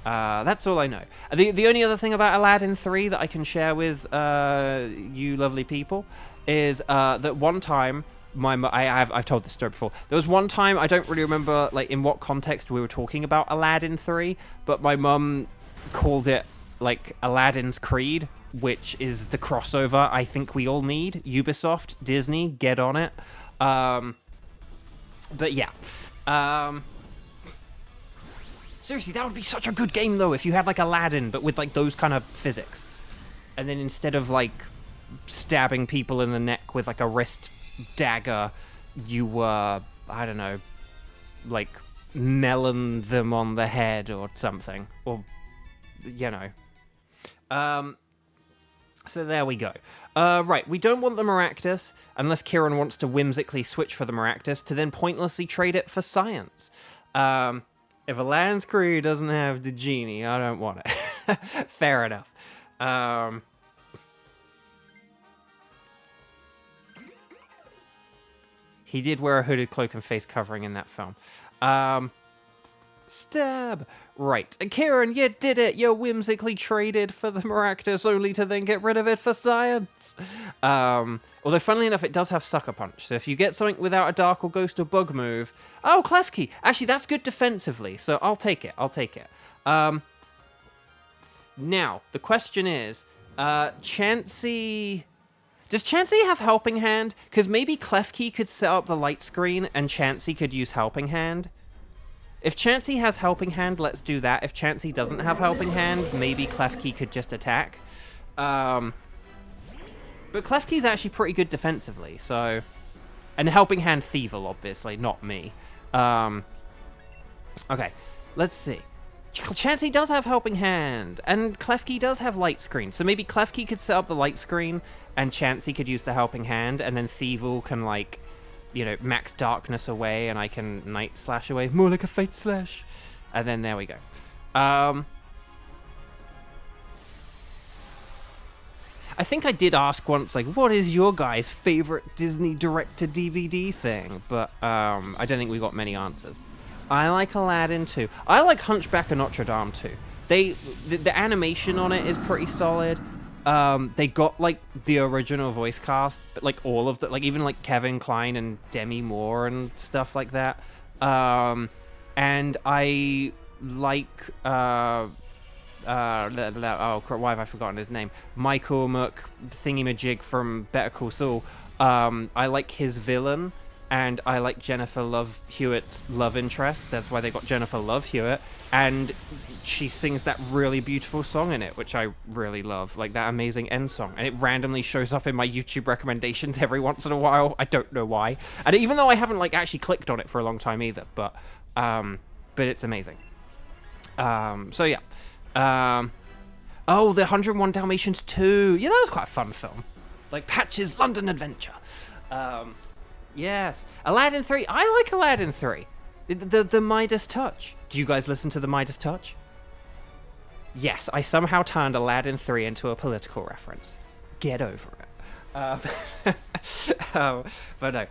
that's all I know. The only other thing about Aladdin 3 that I can share with you lovely people is that one time, I've told this story before. There was one time, I don't really remember like in what context we were talking about Aladdin 3, but my mum called it like Aladdin's Creed, which is the crossover I think we all need. Ubisoft, Disney, get on it. But yeah. Seriously, that would be such a good game though if you had like Aladdin but with like those kind of physics. And then instead of like stabbing people in the neck with like a wrist dagger, you were, I don't know, like melon them on the head or something, or you know. So there we go. Right, we don't want the Maractus unless Kieran wants to whimsically switch for the Maractus to then pointlessly trade it for science. If Aladdin's Creed doesn't have the genie, I don't want it. Fair enough. He did wear a hooded cloak and face covering in that film. Stab! Right. Kieran, you did it! You whimsically traded for the Maractus only to then get rid of it for science! Although, funnily enough, it does have Sucker Punch, so if you get something without a Dark or Ghost or Bug move... Oh, Klefki! Actually, that's good defensively, so I'll take it. Now, the question is, Chansey... Does Chansey have Helping Hand? Because maybe Klefki could set up the light screen and Chansey could use Helping Hand. If Chansey has Helping Hand, let's do that. If Chansey doesn't have Helping Hand, maybe Klefki could just attack. But Klefki's actually pretty good defensively, so... And Helping Hand Thievel, obviously, not me. Okay, let's see. Chansey does have Helping Hand, and Klefki does have Light Screen, so maybe Klefki could set up the Light Screen, and Chansey could use the Helping Hand, and then Thievel can, like, you know, max Darkness away, and I can Night Slash away. More like a Fate Slash. And then there we go. I think I did ask once, like, what is your guys' favorite Disney direct-to-DVD thing? But I don't think we got many answers. I like Aladdin too. I like Hunchback of Notre Dame too. The animation on it is pretty solid. They got like the original voice cast, but like all of the, like even like Kevin Kline and Demi Moore and stuff like that. And I like oh crap, why have I forgotten his name? Michael Thingamajig from Better Call Saul. I like his villain. and I like Jennifer Love Hewitt's love interest. That's why they got Jennifer Love Hewitt, and she sings that really beautiful song in it, which I really love, like that amazing end song. And it randomly shows up in my YouTube recommendations every once in a while. I don't know why. And even though I haven't like actually clicked on it for a long time either, but it's amazing. So yeah. Oh, the 101 Dalmatians 2. Yeah, that was quite a fun film. Like Patch's London Adventure. Yes. Aladdin 3. I like Aladdin 3. The Midas Touch. Do you guys listen to the Midas Touch? Yes, I somehow turned Aladdin 3 into a political reference. Get over it. But no.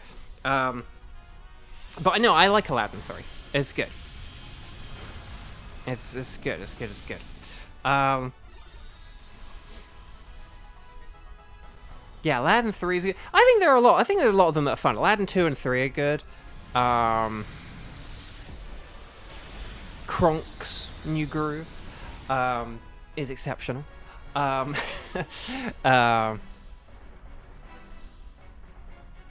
But no, I like Aladdin 3. It's good. It's good. It's good. It's good. Yeah, Aladdin 3 is good. I think there are a lot. I think there are a lot of them that are fun. Aladdin 2 and 3 are good. Kronk's New Groove is exceptional. Oh,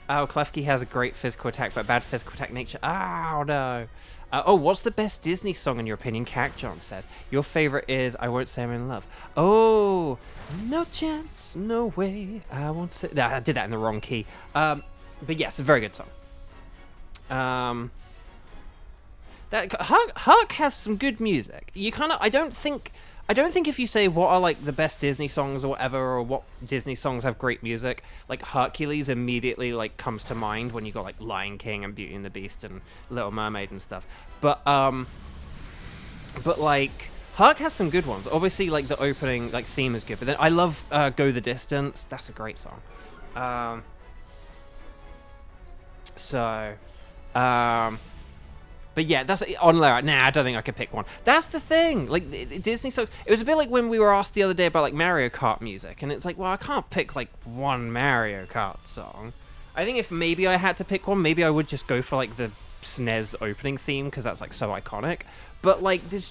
Klefki has a great physical attack, but bad physical attack nature. Oh, no. Oh, what's the best Disney song in your opinion? Cac John says. Your favorite is I Won't Say I'm in Love. Oh, no chance, no way. I won't say... Nah, I did that in the wrong key. But yes, a very good song. That Hark has some good music. You kind of... I don't think if you say what are like the best Disney songs or whatever, or what Disney songs have great music, like Hercules immediately like comes to mind when you got like Lion King and Beauty and the Beast and Little Mermaid and stuff. But like Hark has some good ones. Obviously, like the opening like theme is good, but then I love Go the Distance. That's a great song. But yeah, that's on Lara. Nah, I don't think I could pick one. That's the thing. Like Disney songs. It was a bit like when we were asked the other day about like Mario Kart music, and it's like, well, I can't pick like one Mario Kart song. I think if maybe I had to pick one, maybe I would just go for like the SNES opening theme because that's like so iconic. But like, there's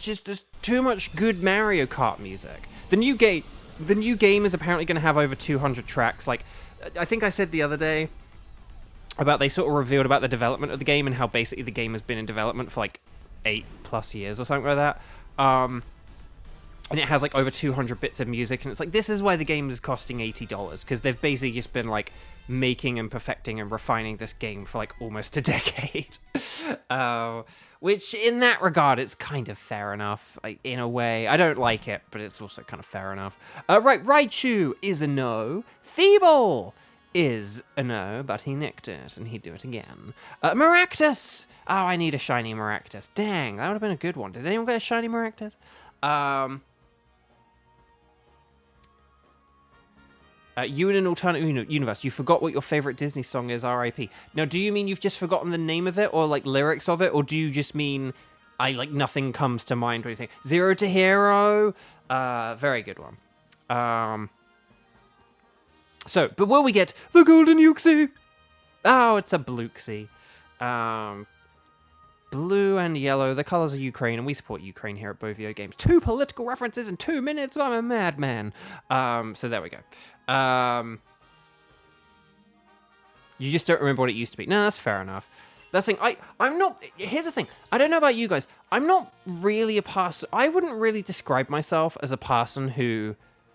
too much good Mario Kart music. The new game is apparently going to have over 200 tracks. Like, I think I said the other day about they sort of revealed about the development of the game and how basically the game has been in development for like 8+ years or something like that. And it has like over 200 bits of music, and it's like, this is why the game is costing $80, because they've basically just been like making and perfecting and refining this game for like almost a decade. Which in that regard, it's kind of fair enough, like, in a way. I don't like it, but it's also kind of fair enough. Right, Raichu is a no. Feeble is a no, but he nicked it, and he'd do it again. Maractus! Oh, I need a shiny Maractus. Dang, that would have been a good one. Did anyone get a shiny Maractus? You in an alternate universe, you forgot what your favorite Disney song is, R.I.P. Now, do you mean you've just forgotten the name of it, or like lyrics of it, or do you just mean nothing comes to mind or anything? Zero to Hero? Very good one. So, but will we get the Golden Uxie? Oh, it's a Bluesky. Blue and yellow, the colors of Ukraine, and we support Ukraine here at Beauvo Games. 2 political references in 2 minutes, I'm a madman. So there we go. You just don't remember what it used to be. No, that's fair enough. That's the thing, I'm not, here's the thing, I don't know about you guys, I'm not really a person, I wouldn't really describe myself as a person who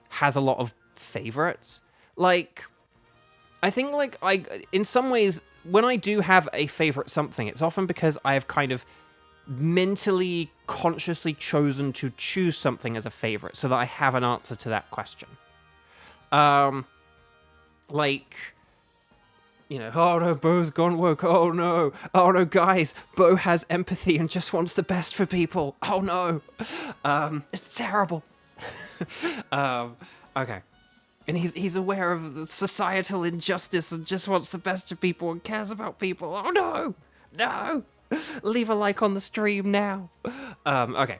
has a lot of favorites. Like, I think, like, in some ways, when I do have a favorite something, it's often because I have kind of mentally, consciously chosen to choose something as a favorite, so that I have an answer to that question. Like, you know, oh no, Bo's gone woke, oh no, guys, Bo has empathy and just wants the best for people, oh no, it's terrible. Okay. And he's aware of the societal injustice and just wants the best of people and cares about people. Oh no! No! Leave a like on the stream now. Okay.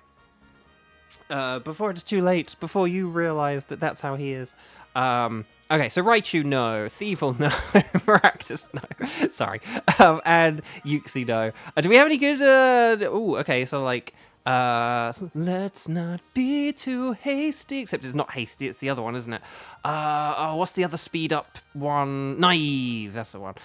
Before it's too late, before you realise that that's how he is. Okay, so Raichu, no. Thievul, no. Maractus, no. Sorry. And Uxie, no. Do we have any good, ooh, okay, so like, let's not be too hasty, except it's not hasty, it's the other one, isn't it? Oh, what's the other speed up one? Naive, that's the one.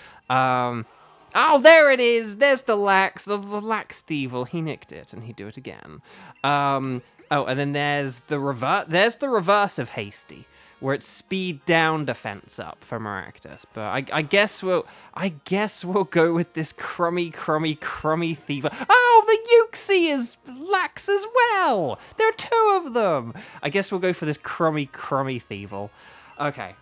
Oh, there it is. There's the lax, the lax devil. He nicked it, and he'd do it again. Oh, and then there's the reverse. There's the reverse of hasty, where it's speed down, defense up for Maractus. But I guess we'll go with this crummy thief. Oh, the Yuxi is lax as well. There are two of them. I guess we'll go for this crummy thievel. Okay.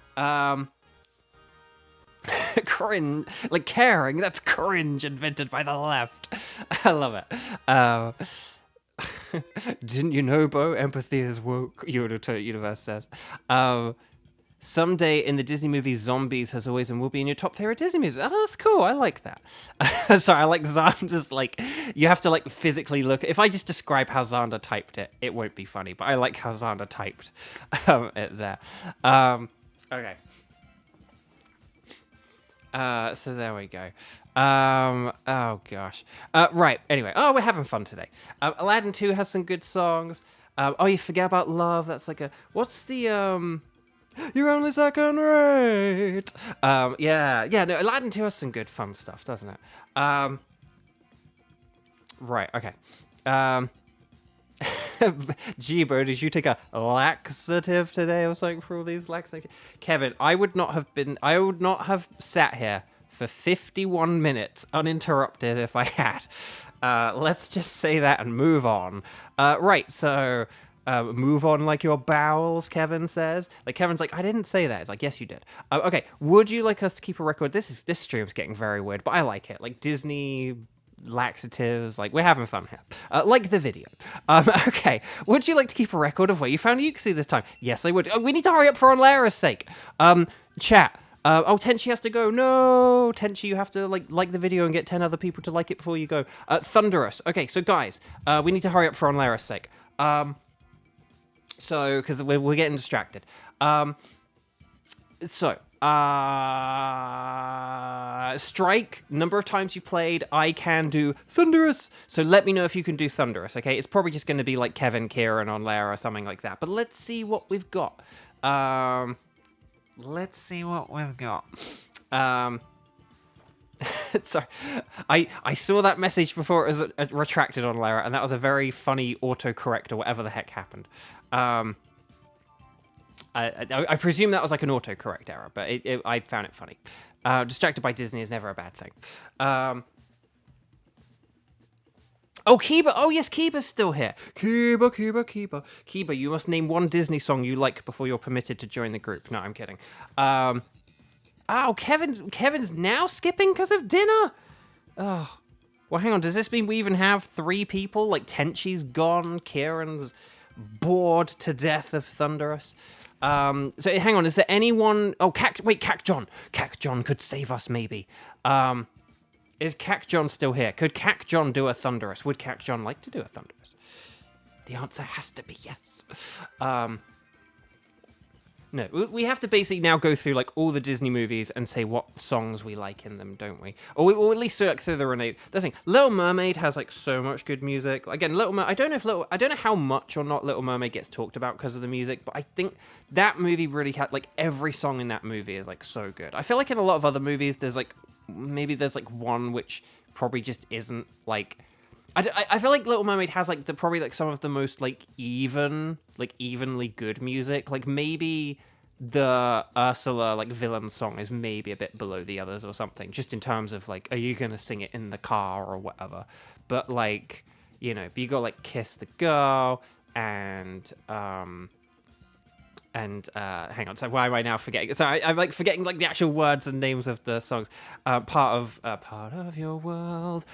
Cringe, like caring, that's cringe invented by the left. I love it. Didn't you know, Bo? Empathy is woke, Universe says. Someday in the Disney movie, zombies has always and will be in your top favorite Disney movies. Oh, that's cool. I like that. Sorry, I like Xander. Just like, you have to like physically look. If I just describe how Xander typed it, it won't be funny. But I like how Xander typed it there. Okay. So there we go. Oh gosh. Right. Anyway. Oh, we're having fun today. Aladdin 2 has some good songs. Oh, you forget about love. That's like a, what's the, you're only second rate. Yeah. No, Aladdin 2 has some good fun stuff, doesn't it? Right. Okay. Jibo, did you take a laxative today or something for all these laxatives? Kevin, I would not have sat here for 51 minutes uninterrupted if I had. Let's just say that and move on. Right, so move on like your bowels, Kevin says. Like, Kevin's like, I didn't say that. It's like, yes, you did. Okay, would you like us to keep a record? This stream's getting very weird, but I like it. Like, Disney laxatives, like, we're having fun here. Like the video. Okay, would you like to keep a record of where you found Yuxi this time? Yes, I would. We need to hurry up for Onlara's sake. Chat. Oh, Tenchi has to go. No, Tenchi, you have to like the video and get 10 other people to like it before you go. Thunderous. Okay, so guys, we need to hurry up for Onlara's sake. So, because we're getting distracted. Strike, number of times you played, I can do Thunderous. So let me know if you can do Thunderous, okay? It's probably just going to be like Kevin, Kieran on Lara or something like that. But let's see what we've got. Sorry, I saw that message before it was retracted on Lara, and that was a very funny autocorrect or whatever the heck happened. I presume that was like an autocorrect error, but I found it funny. Distracted by Disney is never a bad thing. Oh, Kiba! Oh, yes, Kiba's still here. Kiba, you must name one Disney song you like before you're permitted to join the group. No, I'm kidding. Oh, Kevin's now skipping because of dinner? Oh. Well, hang on. Does this mean we even have 3 people? Like, Tenchi's gone, Kieran's bored to death of Thunderous. So hang on, is there anyone? Oh, Cacjon. Cacjon could save us, maybe. Is Cacjon still here? Could Cacjon do a Thunderous? Would Cacjon like to do a Thunderous? The answer has to be yes. No, we have to basically now go through like all the Disney movies and say what songs we like in them, don't we? Or at least like through the Renee. The thing, Little Mermaid has like so much good music. Again, I don't know how much or not Little Mermaid gets talked about because of the music, but I think that movie really had like every song in that movie is like so good. I feel like in a lot of other movies, there's like one which probably just isn't like. I feel like Little Mermaid has like probably like some of the most like evenly good music. Like maybe the Ursula like villain song is maybe a bit below the others or something, just in terms of like, are you gonna sing it in the car or whatever? But like, you know, but you got like Kiss the Girl and hang on, so why am I now forgetting? So I'm like forgetting like the actual words and names of the songs. Part of your world.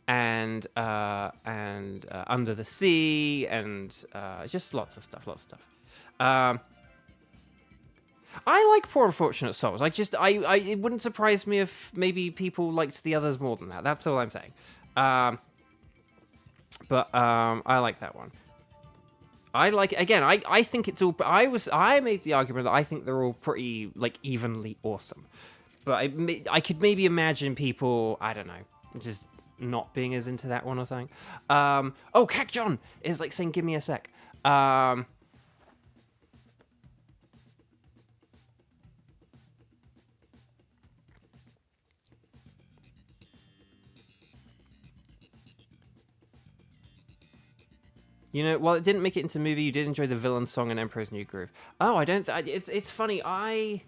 And Under the Sea, and just lots of stuff. I like Poor Unfortunate Souls. It wouldn't surprise me if maybe people liked the others more than that. That's all I'm saying. But I like that one. I think it's all. I made the argument that I think they're all pretty like evenly awesome. But I could maybe imagine people, I don't know, just not being as into that one or something. Oh, Cacjon is like saying, "Give me a sec." You know, while it didn't make it into the movie, you did enjoy the villain song and Emperor's New Groove. Oh, I don't... It's funny, I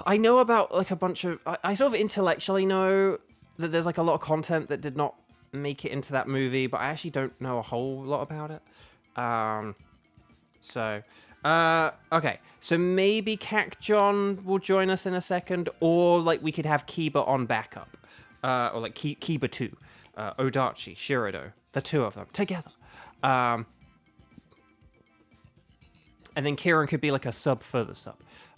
know about, like, a bunch of... I sort of intellectually know that there's, like, a lot of content that did not make it into that movie, but I actually don't know a whole lot about it. Okay. So maybe Cac John will join us in a second, or, like, we could have Kiba on backup. Or, like, Kiba 2. Odachi, Shirado. The two of them, together. And then Kieran could be like a sub for the sub.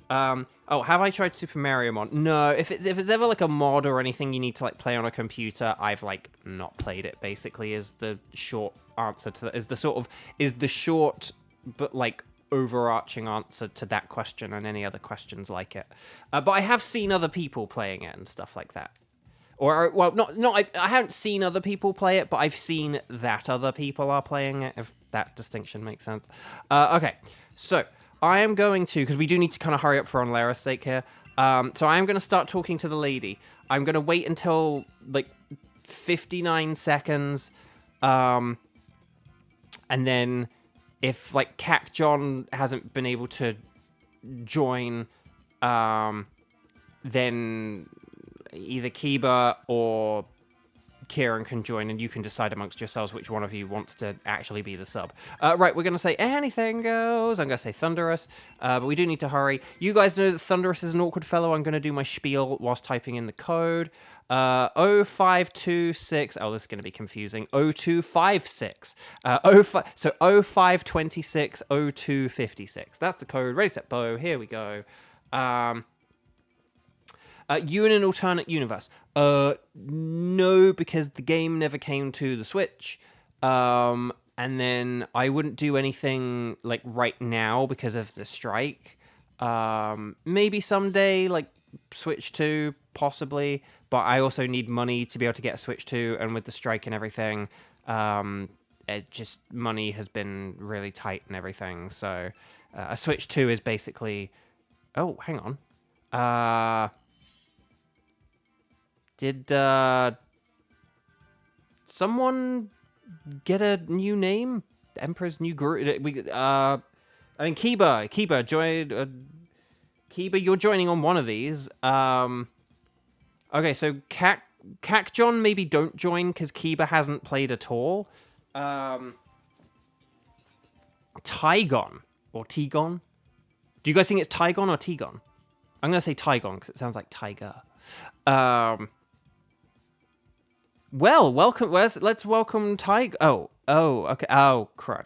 Oh, have I tried Super Mario Mod? No, if it's ever like a mod or anything you need to like play on a computer, I've like not played it. Basically, is the short answer to that. Is the short but like overarching answer to that question and any other questions like it. But I have seen other people playing it and stuff like that. Or, well, I haven't seen other people play it, but I've seen that other people are playing it, if that distinction makes sense. Okay, so I am going to, because we do need to kind of hurry up for Onlera's sake here, so I am going to start talking to the lady. I'm going to wait until, like, 59 seconds, and then if, like, Cac John hasn't been able to join, then either Kiba or Kieran can join, and you can decide amongst yourselves which one of you wants to actually be the sub. Right, we're going to say anything goes. I'm going to say Thunderous, but we do need to hurry. You guys know that Thunderous is an awkward fellow. I'm going to do my spiel whilst typing in the code. 0526, oh, this is going to be confusing. 0256. So 0526 0256. That's the code. Ready, set, bow. Here we go. You in an alternate universe? No, because the game never came to the Switch. And then I wouldn't do anything like right now because of the strike. Maybe someday, like Switch 2, possibly. But I also need money to be able to get a Switch 2, and with the strike and everything, money has been really tight and everything. So a Switch 2 is basically... Oh, hang on. Did someone get a new name? The Emperor's New Groove. I mean, Kiba, join. Kiba, you're joining on one of these. Okay, so Cac John, maybe don't join because Kiba hasn't played at all. Tygon or Tigon. Do you guys think it's Tygon or Tigon? I'm gonna say Tygon because it sounds like tiger. Well, welcome. Let's welcome Tiger. Oh, okay. Oh, crud.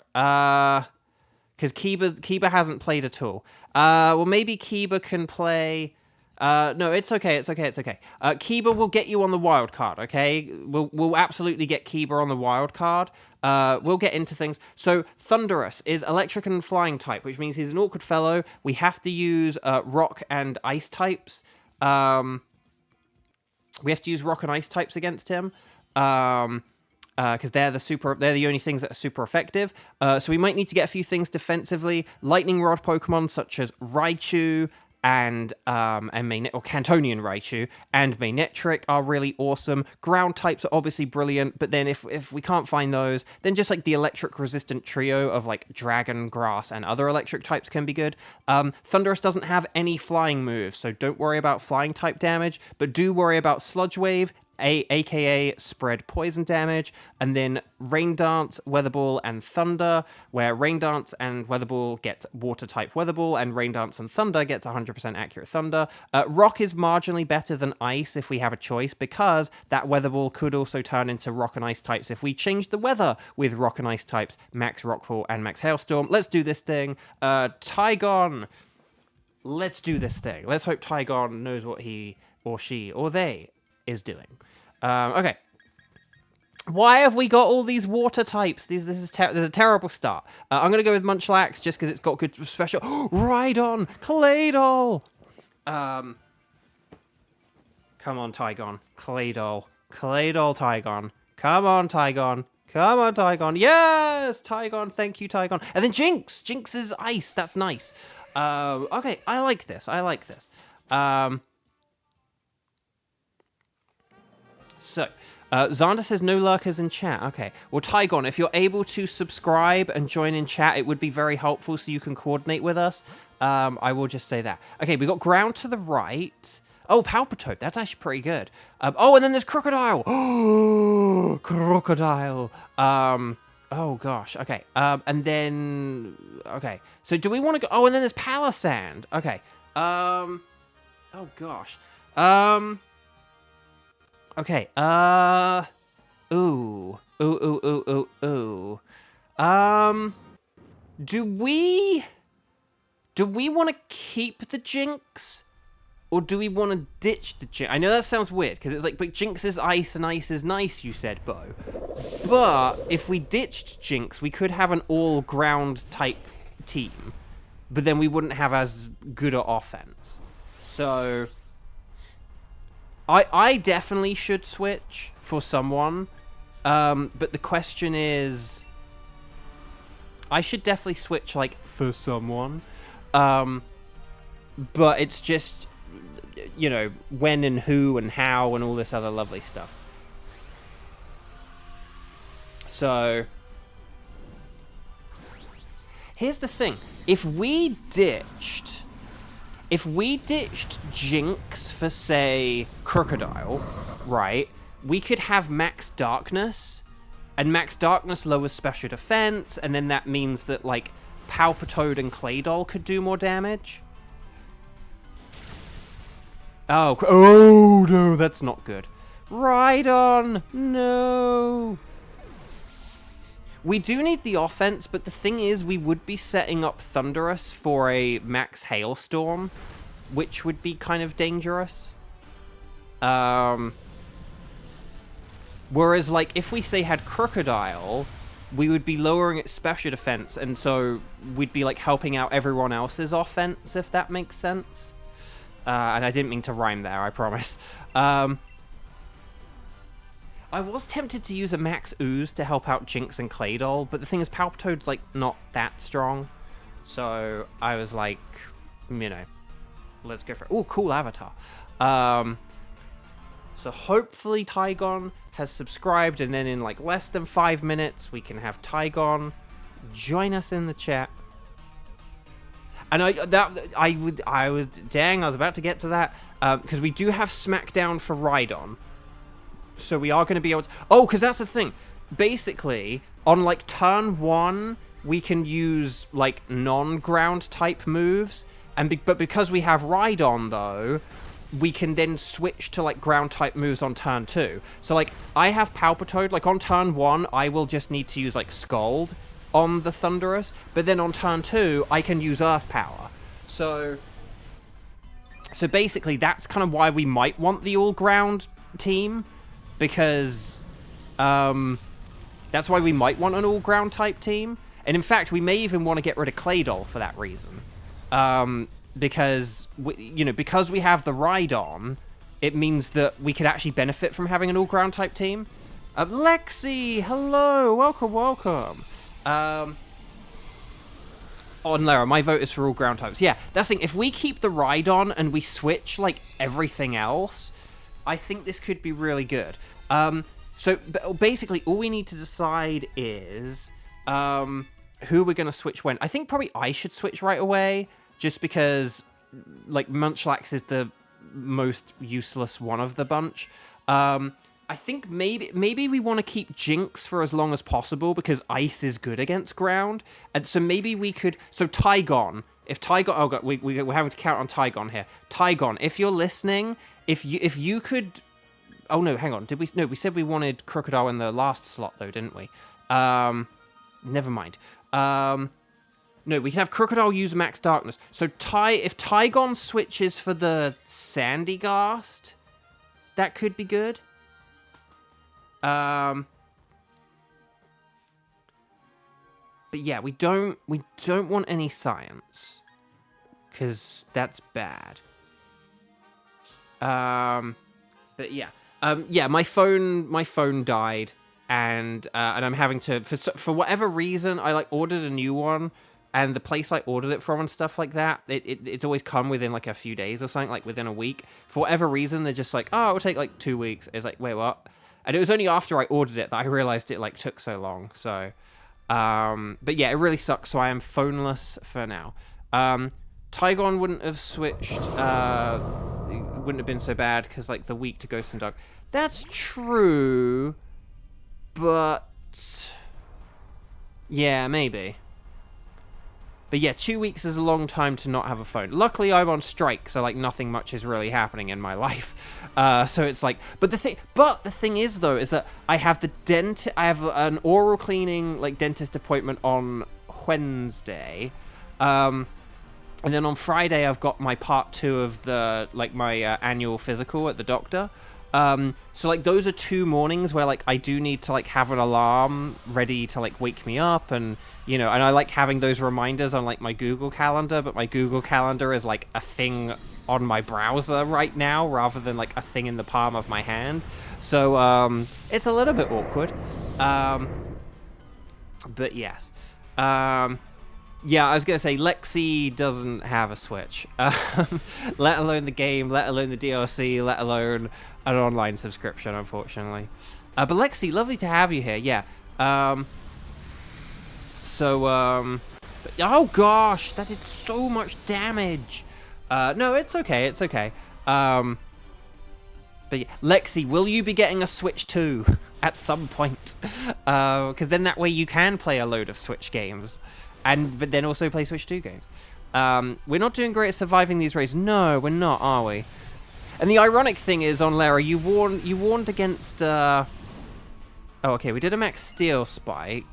Because Kiba hasn't played at all. Well, maybe Kiba can play. No, it's okay. Kiba will get you on the wild card. Okay, we'll absolutely get Kiba on the wild card. We'll get into things. So Thunderous is electric and flying type, which means he's an awkward fellow. We have to use rock and ice types. We have to use rock and ice types against him. Because they're the only things that are super effective. So we might need to get a few things defensively. Lightning Rod Pokemon such as Raichu and Cantonian Raichu and Manectric are really awesome. Ground types are obviously brilliant, but then if we can't find those, then just like the electric resistant trio of like Dragon, Grass, and other electric types can be good. Thunderous doesn't have any flying moves, so don't worry about flying type damage, but do worry about Sludge Wave, aka spread poison damage, and then Rain Dance, Weather Ball, and Thunder, where Rain Dance and Weather Ball gets water type Weather Ball, and Rain Dance and Thunder gets 100% accurate Thunder. Rock is marginally better than Ice if we have a choice, because that Weather Ball could also turn into Rock and Ice types if we change the weather with Rock and Ice types, Max Rockfall and Max Hailstorm. Let's do this thing. Tygon. Let's do this thing. Let's hope Tygon knows what he or she or they is doing. Okay. Why have we got all these water types? This is a terrible start. I'm going to go with Munchlax just because it's got good special... Rhydon! Claydol! Come on, Tygon. Claydol. Claydol, Tygon. Come on, Tygon. Come on, Tygon. Yes! Tygon. Thank you, Tygon. And then Jinx! Jinx is ice. That's nice. Okay, I like this. So, Xander says no lurkers in chat. Okay. Well, Tygon, if you're able to subscribe and join in chat, it would be very helpful so you can coordinate with us. I will just say that. Okay, we got ground to the right. Oh, Palpitoad. That's actually pretty good. Oh, and then there's Crocodile. Oh, Crocodile. Oh, gosh. Okay. And then... Okay. So do we want to go... Oh, and then there's Palisand. Okay. Oh, gosh. Okay, ooh. Do we want to keep the Jinx? Or do we want to ditch the Jinx? I know that sounds weird, because it's like, but Jinx is ice and ice is nice, you said, Bo. But if we ditched Jinx, we could have an all-ground type team. But then we wouldn't have as good an offense. So... I definitely should switch for someone, but the question is, I should definitely switch, like, for someone, but it's just, you know, when and who and how and all this other lovely stuff. So, here's the thing, if we ditched Jinx for, say, Crocodile, right, we could have Max Darkness, and Max Darkness lowers special defense, and then that means that, like, Palpitoad and Claydol could do more damage. Oh, no, that's not good. Rhydon, no. We do need the offense, but the thing is, we would be setting up Thunderous for a Max Hailstorm, which would be kind of dangerous. Whereas, like, if we, say, had Crocodile, we would be lowering its special defense, and so we'd be, like, helping out everyone else's offense, if that makes sense. And I didn't mean to rhyme there, I promise. I was tempted to use a Max Ooze to help out Jinx and Claydol, but the thing is, Palpitoad's, like, not that strong. So, I was like, you know, let's go for it. Oh, cool avatar. So, hopefully Tygon has subscribed, and then in, like, less than 5 minutes, we can have Tygon join us in the chat. And I was about to get to that, because we do have Smackdown for Rhydon. So we are going to be able to... Oh, because that's the thing. Basically, on, like, turn 1, we can use, like, non-ground type moves. But because we have Rhydon, though, we can then switch to, like, ground type moves on turn 2. So, like, I have Palpitoad. Like, on turn 1, I will just need to use, like, Scald on the Thunderous. But then on turn 2, I can use Earth Power. So basically, that's kind of why we might want the all-ground team. Because that's why we might want an all-ground type team. And in fact, we may even want to get rid of Claydol for that reason. Because, because we have the Rhydon, it means that we could actually benefit from having an all-ground type team. Lexi, hello, welcome. Oh, and Lara, my vote is for all-ground types. Yeah, that's the thing. If we keep the Rhydon and we switch, like, everything else... I think this could be really good. So basically, all we need to decide is who we're going to switch when. I think probably I should switch right away, just because, like, Munchlax is the most useless one of the bunch. I think maybe we want to keep Jinx for as long as possible, because Ice is good against ground. And so maybe we could... So Tygon... If Tygon... Oh, God, we're having to count on Tygon here. Tygon, if you're listening... If you could... Oh, no, hang on. Did we... No, we said we wanted Crocodile in the last slot, though, didn't we? Never mind. No, we can have Crocodile use Max Darkness. So, if Tygon switches for the Sandygast, that could be good. But yeah, we don't want any science, because that's bad. But yeah, yeah, my phone died, and I'm having to, for whatever reason, I, like, ordered a new one, and the place I ordered it from and stuff like that, it's always come within like a few days or something, like within a week. For whatever reason, they're just like, oh, it'll take like 2 weeks. It's like, wait, what? And it was only after I ordered it that I realized it like took so long. So, but yeah, it really sucks. So I am phoneless for now. Tygon wouldn't have switched. It wouldn't have been so bad because like the week to Ghost and Dark. That's true, but yeah, maybe. But yeah, 2 weeks is a long time to not have a phone. Luckily, I'm on strike, so like nothing much is really happening in my life. So it's like, but the thing is though, is that I have I have an oral cleaning like dentist appointment on Wednesday, and then on Friday I've got my part 2 of the like my annual physical at the doctor. So like those are 2 mornings where like I do need to like have an alarm ready to like wake me up, and you know, and I like having those reminders on like my Google Calendar, but my Google Calendar is like a thing on my browser right now rather than like a thing in the palm of my hand. So it's a little bit awkward. But yes. Yeah, I was going to say, Lexi doesn't have a Switch. Let alone the game, let alone the DLC, let alone an online subscription, unfortunately. But Lexi, lovely to have you here, yeah. Oh gosh, that did so much damage. No, it's okay, it's okay. But yeah, Lexi, will you be getting a Switch 2 at some point? Because then that way you can play a load of Switch games. But then also play Switch 2 games. We're not doing great at surviving these raids. No, we're not, are we? And the ironic thing is, on Lara, you warned against... Oh, okay, we did a max steel spike.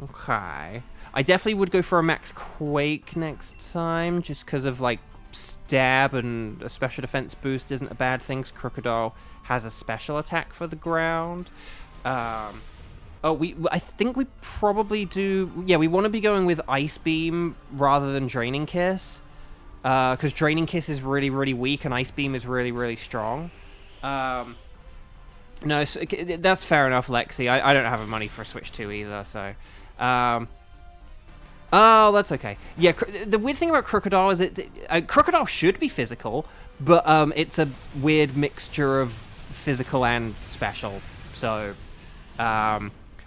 Okay. I definitely would go for a max quake next time, just because of, like, stab and a special defense boost isn't a bad thing, 'cause Crocodile has a special attack for the ground. Oh, I think we probably do... Yeah, we want to be going with Ice Beam rather than Draining Kiss. Because Draining Kiss is really, really weak, and Ice Beam is really, really strong. No, so, that's fair enough, Lexi. I don't have the money for a Switch 2 either, so... Oh, that's okay. Yeah, the weird thing about Crocodile is Crocodile should be physical, but it's a weird mixture of physical and special. So...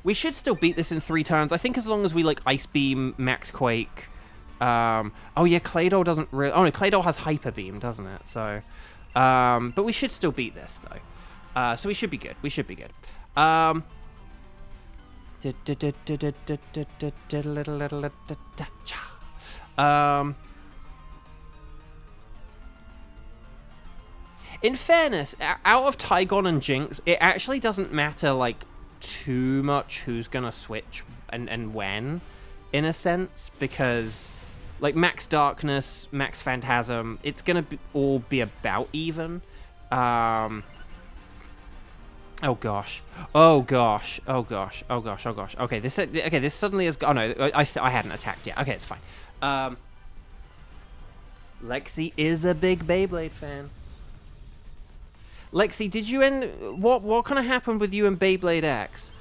we should still beat this in 3 turns. I think as long as we, like, Ice Beam, Max Quake. Oh, yeah, Claydol doesn't really... Oh, no, Claydol has Hyper Beam, doesn't it? So, but we should still beat this, though. So we should be good. We should be good. In fairness, out of Tygon and Jinx, it actually doesn't matter, like, too much who's gonna switch and when, in a sense, because like Max Darkness, Max Phantasm, it's gonna all be about even. Oh gosh, oh gosh, oh gosh, oh gosh, oh gosh. Okay, this suddenly has. Oh no, I hadn't attacked yet. Okay, it's fine. Lexi is a big Beyblade fan. Lexi, did you end... What kind of happened with you and Beyblade X?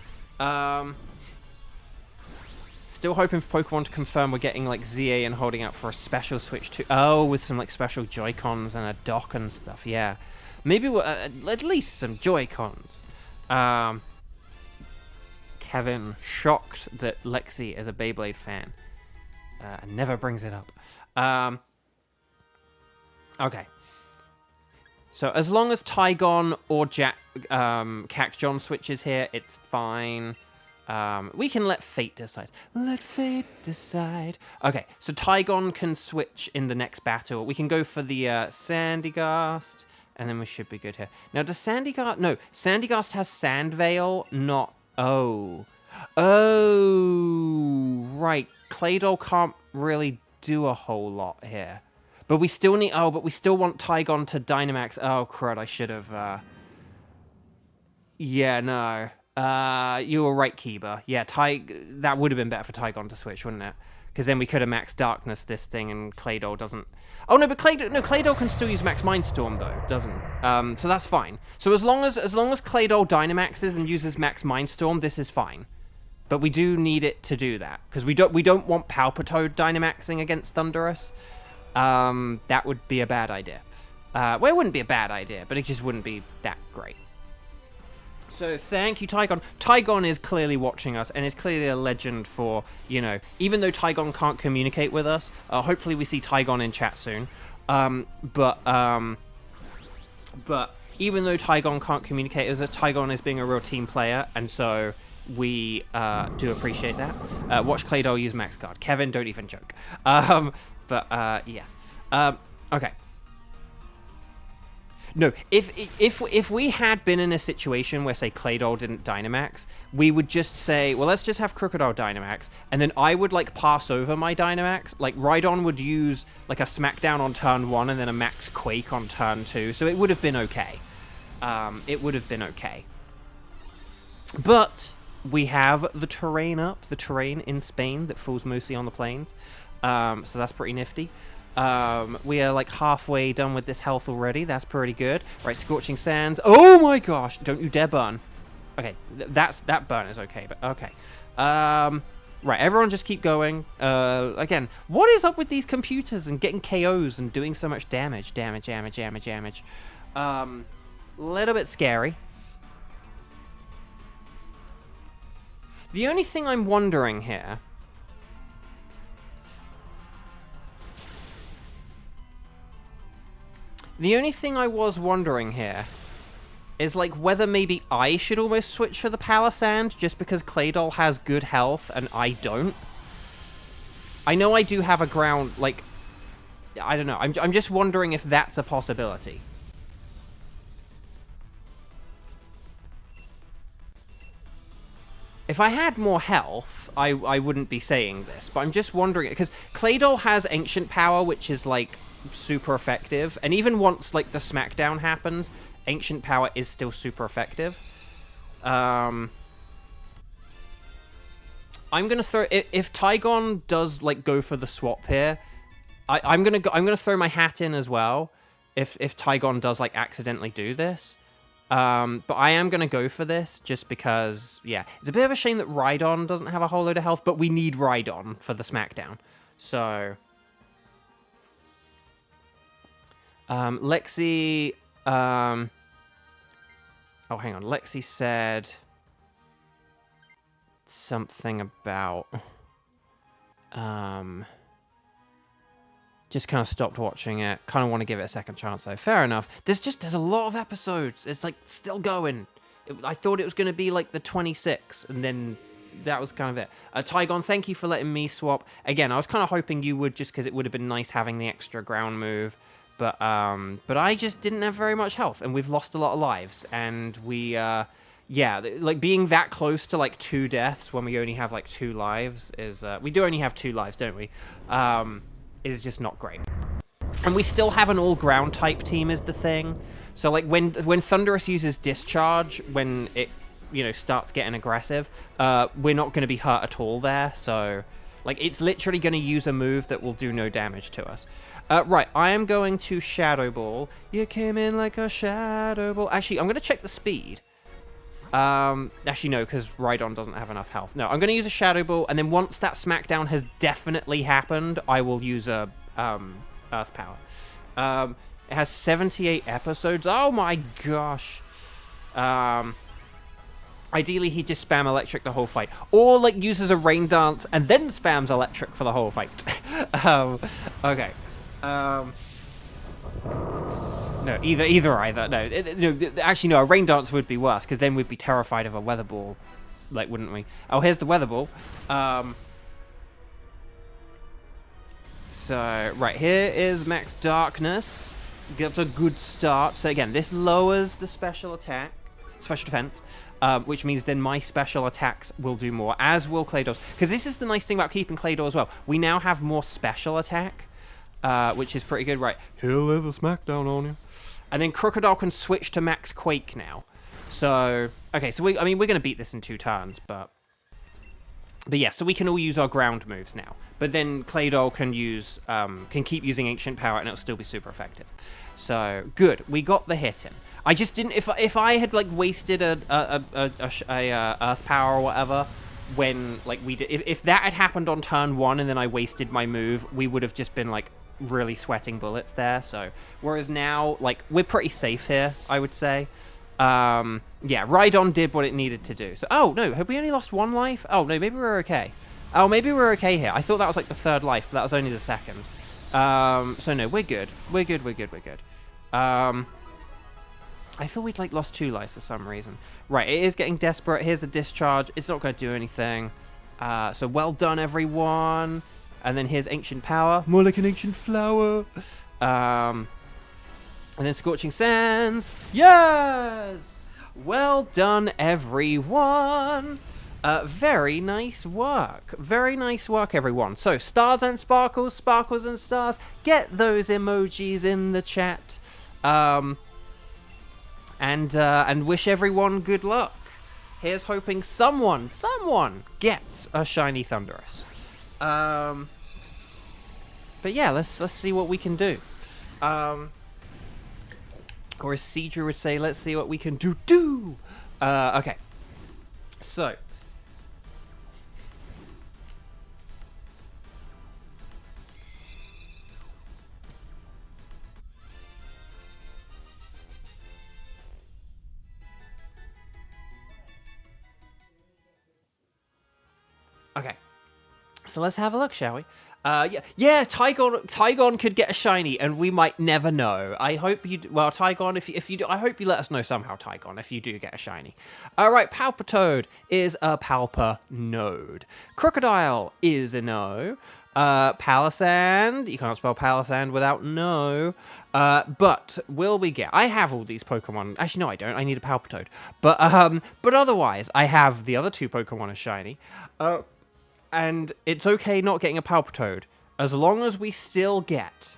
Still hoping for Pokemon to confirm we're getting, like, ZA and holding out for a special Switch 2. Oh, with some, like, special Joy-Cons and a dock and stuff, yeah. Maybe we'll, at least some Joy-Cons. Kevin, shocked that Lexi is a Beyblade fan. And never brings it up. Okay. So as long as Tygon or Cax John switches here, it's fine. We can let fate decide. Let fate decide. Okay, so Tygon can switch in the next battle. We can go for the Sandygast, and then we should be good here. Now, does Sandygast... No, Sandygast has Sand Veil, not... Oh. Oh, right. Claydol can't really do a whole lot here. But we still need... Oh, but we still want Tygon to Dynamax. Oh, crud, I should have... Yeah, no. You were right, Kiba. Yeah, that would have been better for Tygon to switch, wouldn't it? Because then we could have Max Darkness this thing, and Claydol doesn't... Oh, no, but Claydol can still use Max Mindstorm, though, doesn't? So that's fine. So as long as Claydol Dynamaxes and uses Max Mindstorm, this is fine. But we do need it to do that, because we don't want Palpitoad Dynamaxing against Thunderous. That would be a bad idea. Well, it wouldn't be a bad idea, but it just wouldn't be that great. So thank you, Tygon. Tygon is clearly watching us, and is clearly a legend for, you know, even though Tygon can't communicate with us, hopefully we see Tygon in chat soon. But even though Tygon can't communicate with us, Tygon is being a real team player, and so we do appreciate that. Watch Claydol use Max Guard. Kevin, don't even joke. Yes. Okay. No, if we had been in a situation where, say, Claydol didn't Dynamax, we would just say, well, let's just have Crocodile Dynamax, and then I would, like, pass over my Dynamax. Like, Rhydon would use, like, a Smackdown on turn 1 and then a Max Quake on turn 2, so it would have been okay. It would have been okay. But we have the terrain up, the terrain in Spain that falls mostly on the plains, so that's pretty nifty. We are like halfway done with this health already. That's pretty good. Right, Scorching Sands. Oh my gosh! Don't you dare burn. Okay, that burn is okay, but okay. Right, everyone just keep going. Again, what is up with these computers and getting KOs and doing so much damage? Damage. Little bit scary. The only thing I'm wondering here... The only thing I was wondering here is, like, whether maybe I should almost switch for the Palisand just because Claydol has good health and I don't. I know I do have a ground, like, I don't know. I'm just wondering if that's a possibility. If I had more health, I wouldn't be saying this, but I'm just wondering, because Claydol has Ancient Power, which is, like, super effective, and even once, like, the Smackdown happens, Ancient Power is still super effective. I'm gonna throw... If Tygon does, like, go for the swap here, I'm gonna throw my hat in as well, if Tygon does, like, accidentally do this. But I am going to go for this, just because, yeah. It's a bit of a shame that Rhydon doesn't have a whole load of health, but we need Rhydon for the Smackdown. So... Lexi... Oh, hang on. Lexi said... something about... Just kind of stopped watching it. Kind of want to give it a second chance, though. Fair enough. There's a lot of episodes. It's, like, still going. I thought it was going to be, like, the 26, and then that was kind of it. Tygon, thank you for letting me swap. Again, I was kind of hoping you would, just because it would have been nice having the extra ground move. But I just didn't have very much health, and we've lost a lot of lives. And we, yeah, like, being that close to, like, 2 deaths when we only have, like, 2 lives is... we do only have 2 lives, don't we? Is just not great. And we still have an all-ground type team is the thing. So, like, when Thunderous uses Discharge, when it, you know, starts getting aggressive, we're not going to be hurt at all there. So, like, it's literally going to use a move that will do no damage to us. Right, I am going to Shadow Ball. You came in like a Shadow Ball. Actually, I'm going to check the speed. Actually, no, because Rhydon doesn't have enough health. No, I'm going to use a Shadow Ball, and then once that Smackdown has definitely happened, I will use a, Earth Power. It has 78 episodes. Oh my gosh. Ideally, he just spam Electric the whole fight. Or, like, uses a Rain Dance, and then spams Electric for the whole fight. Okay. No, either. No, actually, no, a Rain Dance would be worse, because then we'd be terrified of a Weather Ball, like, wouldn't we? Oh, here's the Weather Ball. So, right, here is Max Darkness. Gets a good start. So, again, this lowers the special defense, which means then my special attacks will do more, as will Claydol's. Because this is the nice thing about keeping Claydol as well. We now have more special attack, which is pretty good. Right, he'll lay the Smackdown on you. And then Crocodile can switch to Max Quake now. So, okay, so we're going to beat this in 2 turns, but yeah, so we can all use our ground moves now. But then Claydol can keep using Ancient Power, and it'll still be super effective. So, good, we got the hit in. I just didn't, if I had, like, wasted a Earth Power or whatever, when, like, we did... If that had happened on turn 1 and then I wasted my move, we would have just been, like, really sweating bullets there, so... Whereas now, like, we're pretty safe here, I would say. Yeah, Rhydon did what it needed to do. So, oh, no, have we only lost 1 life? Oh, no, maybe we're okay. Oh, maybe we're okay here. I thought that was, like, the 3rd life, but that was only the 2nd. So, no, we're good. We're good. I thought we'd, like, lost 2 lives for some reason. Right, it is getting desperate. Here's the discharge. It's not going to do anything. So, well done, everyone. And then here's Ancient Power. More like an ancient flower. And then Scorching Sands. Yes! Well done, everyone. Very nice work. Very nice work, everyone. So, stars and sparkles, sparkles and stars. Get those emojis in the chat. And wish everyone good luck. Here's hoping someone gets a shiny Thunderous. But yeah, let's see what we can do. Or as Cedra would say, let's see what we can do. Okay. So. Okay, so let's have a look, shall we? Yeah, Tygon could get a shiny, and we might never know. I hope you... Well, Tygon, if you do... I hope you let us know somehow, Tygon, if you do get a shiny. Alright, Palpitoad is a Palpa node. Crocodile is a no. Palisand, you can't spell Palisand without no. But will we get... I have all these Pokemon. Actually, no, I don't. I need a Palpitoad. But otherwise, I have the other 2 Pokemon as shiny. And it's okay not getting a Palpitoad, as long as we still get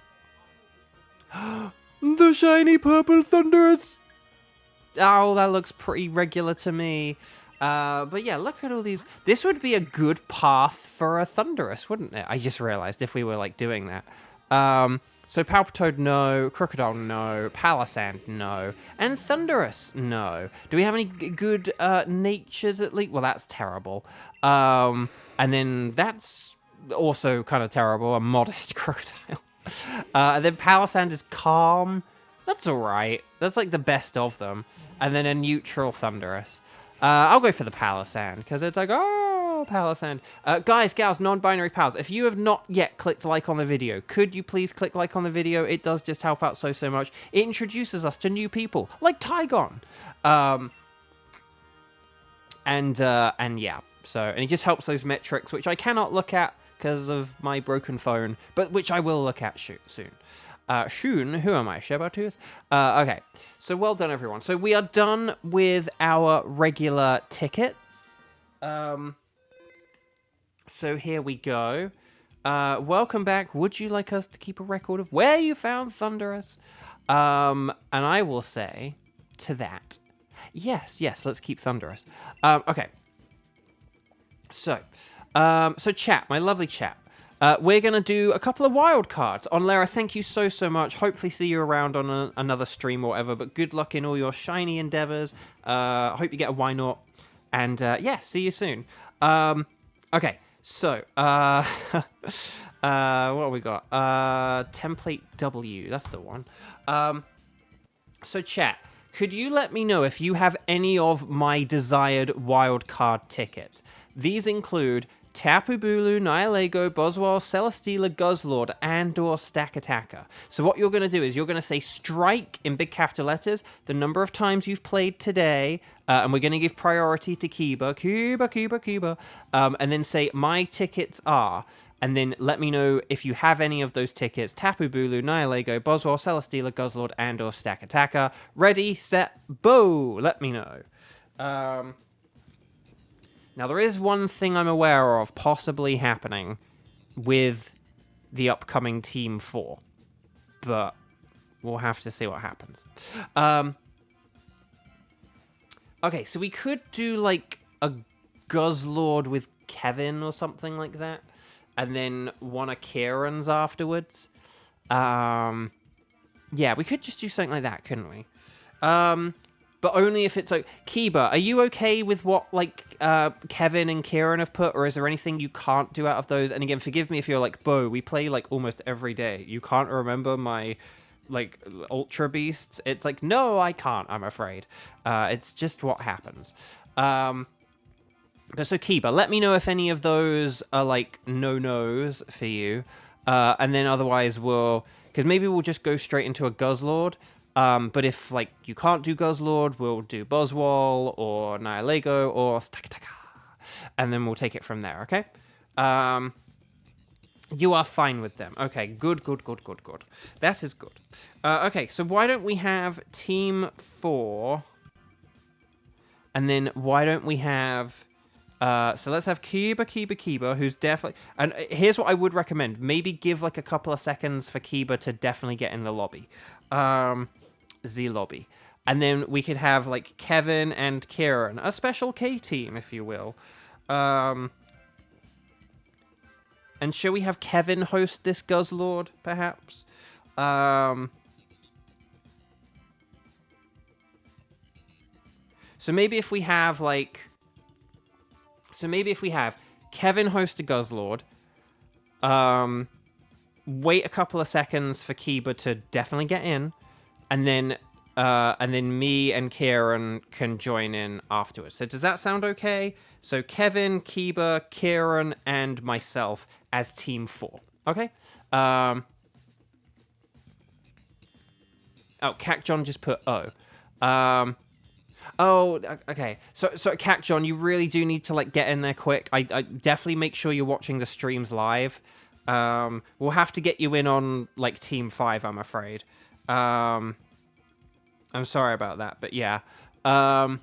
the shiny purple Thunderous. Oh, that looks pretty regular to me. But yeah, look at all these. This would be a good path for a Thunderous, wouldn't it? I just realized if we were, like, doing that. So Palpitoad, no. Crocodile, no. Palisand, no. And Thunderous, no. Do we have any good natures at least? Well, that's terrible. And then that's also kind of terrible. A modest Crocodile. And then Palisand is calm. That's alright. That's like the best of them. And then a neutral Thunderous. I'll go for the Palisand, because it's like, oh, Palisand. Guys, gals, non-binary pals, if you have not yet clicked like on the video, could you please click like on the video? It does just help out so much. It introduces us to new people, like Tygon. And yeah, so, and it just helps those metrics, which I cannot look at because of my broken phone, but which I will look at soon. Shun, who am I? Shabartooth? Okay, so well done, everyone. So we are done with our regular tickets. So here we go. Welcome back. Would you like us to keep a record of where you found Thunderous? And I will say to that, yes, let's keep Thunderous. Okay. So chat, my lovely chat. We're going to do a couple of wild cards. Onlera, thank you so much. Hopefully see you around on another stream or whatever, but good luck in all your shiny endeavors. Hope you get a why not. And yeah, see you soon. Okay, so what have we got? Template W, that's the one. So chat, could you let me know if you have any of my desired wild card tickets? These include Tapu Bulu, Nihilego, Boswell, Celesteela, Guzzlord, and/or Stack Attacker. So what you're going to do is you're going to say strike in big capital letters, the number of times you've played today, and we're going to give priority to Kiba, and then say my tickets are, and then let me know if you have any of those tickets, Tapu Bulu, Nihilego, Boswell, Celesteela, Guzzlord, and/or Stack Attacker. Ready, set, bow! Let me know. Now, there is one thing I'm aware of possibly happening with the upcoming Team 4, but we'll have to see what happens. Okay, so we could do, like, a Guzzlord with Kevin or something like that, and then one of Kieran's afterwards. Yeah, we could just do something like that, couldn't we? but only if it's like... Kiba, are you okay with what, like, Kevin and Kieran have put, or is there anything you can't do out of those? And again, forgive me if you're like, Bo, we play, like, almost every day. You can't remember my, like, Ultra Beasts? It's like, no, I can't, I'm afraid. It's just what happens. But so, Kiba, let me know if any of those are, like, no-nos for you. And then otherwise we'll... Because maybe we'll just go straight into a Guzzlord. But if, like, you can't do Guzzlord, we'll do Buzzwole or Nihilego or Stakataka. And then we'll take it from there, okay? You are fine with them. Okay, good. That is good. Okay, so why don't we have Team 4? And then why don't we have... so let's have Kiba, who's definitely... And here's what I would recommend. Maybe give, like, a couple of seconds for Kiba to definitely get in the lobby. The lobby. And then we could have, like, Kevin and Kieran. A special K team, if you will. And shall we have Kevin host this Guzzlord, perhaps? So maybe if we have, like... So maybe if we have Kevin host a Guzzlord, wait a couple of seconds for Kiba to definitely get in, and then me and Kieran can join in afterwards. So does that sound okay? So Kevin, Kiba, Kieran, and myself as Team 4. Okay? Oh, Cac John just put O. Oh, okay. So Cat John, you really do need to, like, get in there quick. I definitely make sure you're watching the streams live. We'll have to get you in on, like, Team 5, I'm afraid. I'm sorry about that, but yeah. But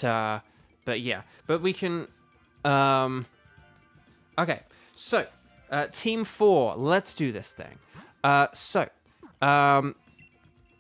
yeah. But we can... Okay. So, Team 4, let's do this thing.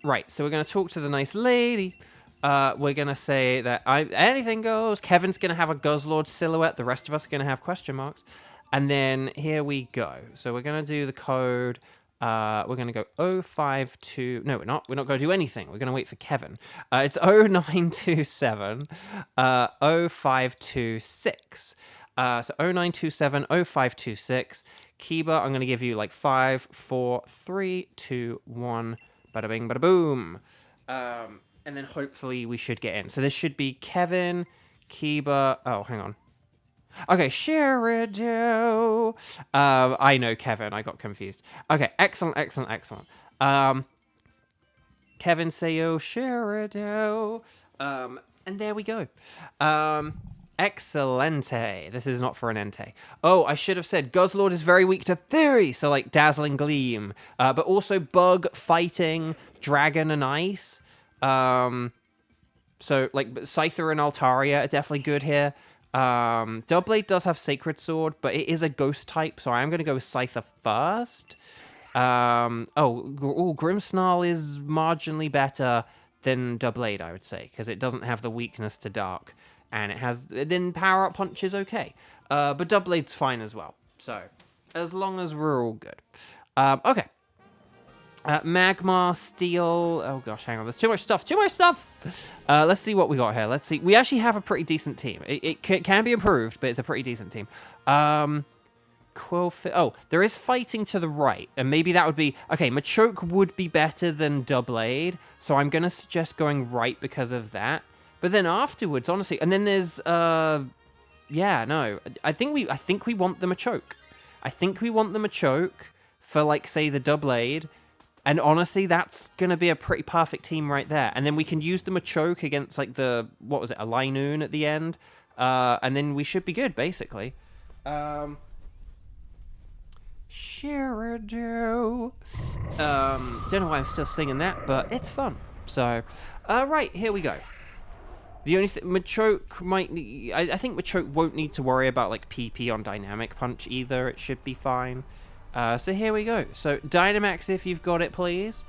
Right, so we're going to talk to the nice lady. We're going to say that anything goes. Kevin's going to have a Guzzlord silhouette. The rest of us are going to have question marks. And then here we go. So we're going to do the code. We're going to go 052. No, we're not. We're not going to do anything. We're going to wait for Kevin. It's 0927 0526. So 0927 0526. Kiba, I'm going to give you like 5, 4, 3, 2, 1. Bada bing, bada boom. And then hopefully we should get in. So this should be Kevin, Kiba. Oh, hang on. Okay, Sheridan. I know Kevin. I got confused. Okay, excellent. Kevin Sayo, Sheridan. And there we go. Excellente. This is not for an ente. Oh, I should have said Guzzlord is very weak to Theory, so like Dazzling Gleam, but also Bug, Fighting, Dragon, and Ice. So like Scyther and Altaria are definitely good here. Doublade does have Sacred Sword, but it is a Ghost type, so I'm going to go with Scyther first. Grimmsnarl is marginally better than Doublade, I would say, because it doesn't have the weakness to Dark. And it has... Then Power-Up Punch is okay. But Doublade's fine as well. So, as long as we're all good. Okay. Magmar, Steel... Oh, gosh, hang on. There's too much stuff. Let's see what we got here. Let's see. We actually have a pretty decent team. It can be improved, but it's a pretty decent team. Oh, there is Fighting to the right. And maybe that would be... Okay, Machoke would be better than Doublade. So I'm going to suggest going right because of that. But then afterwards, honestly, and then there's, yeah, no, I think we want the Machoke. I think we want the Machoke for, like, say, the Doublade, and honestly, that's gonna be a pretty perfect team right there. And then we can use the Machoke against, like, a Linoon at the end, and then we should be good, basically. Sheridan. Don't know why I'm still singing that, but it's fun. So, right, here we go. The only thing, Machoke might need... I think Machoke won't need to worry about, like, PP on Dynamic Punch either. It should be fine. So here we go. So, Dynamax, if you've got it, please.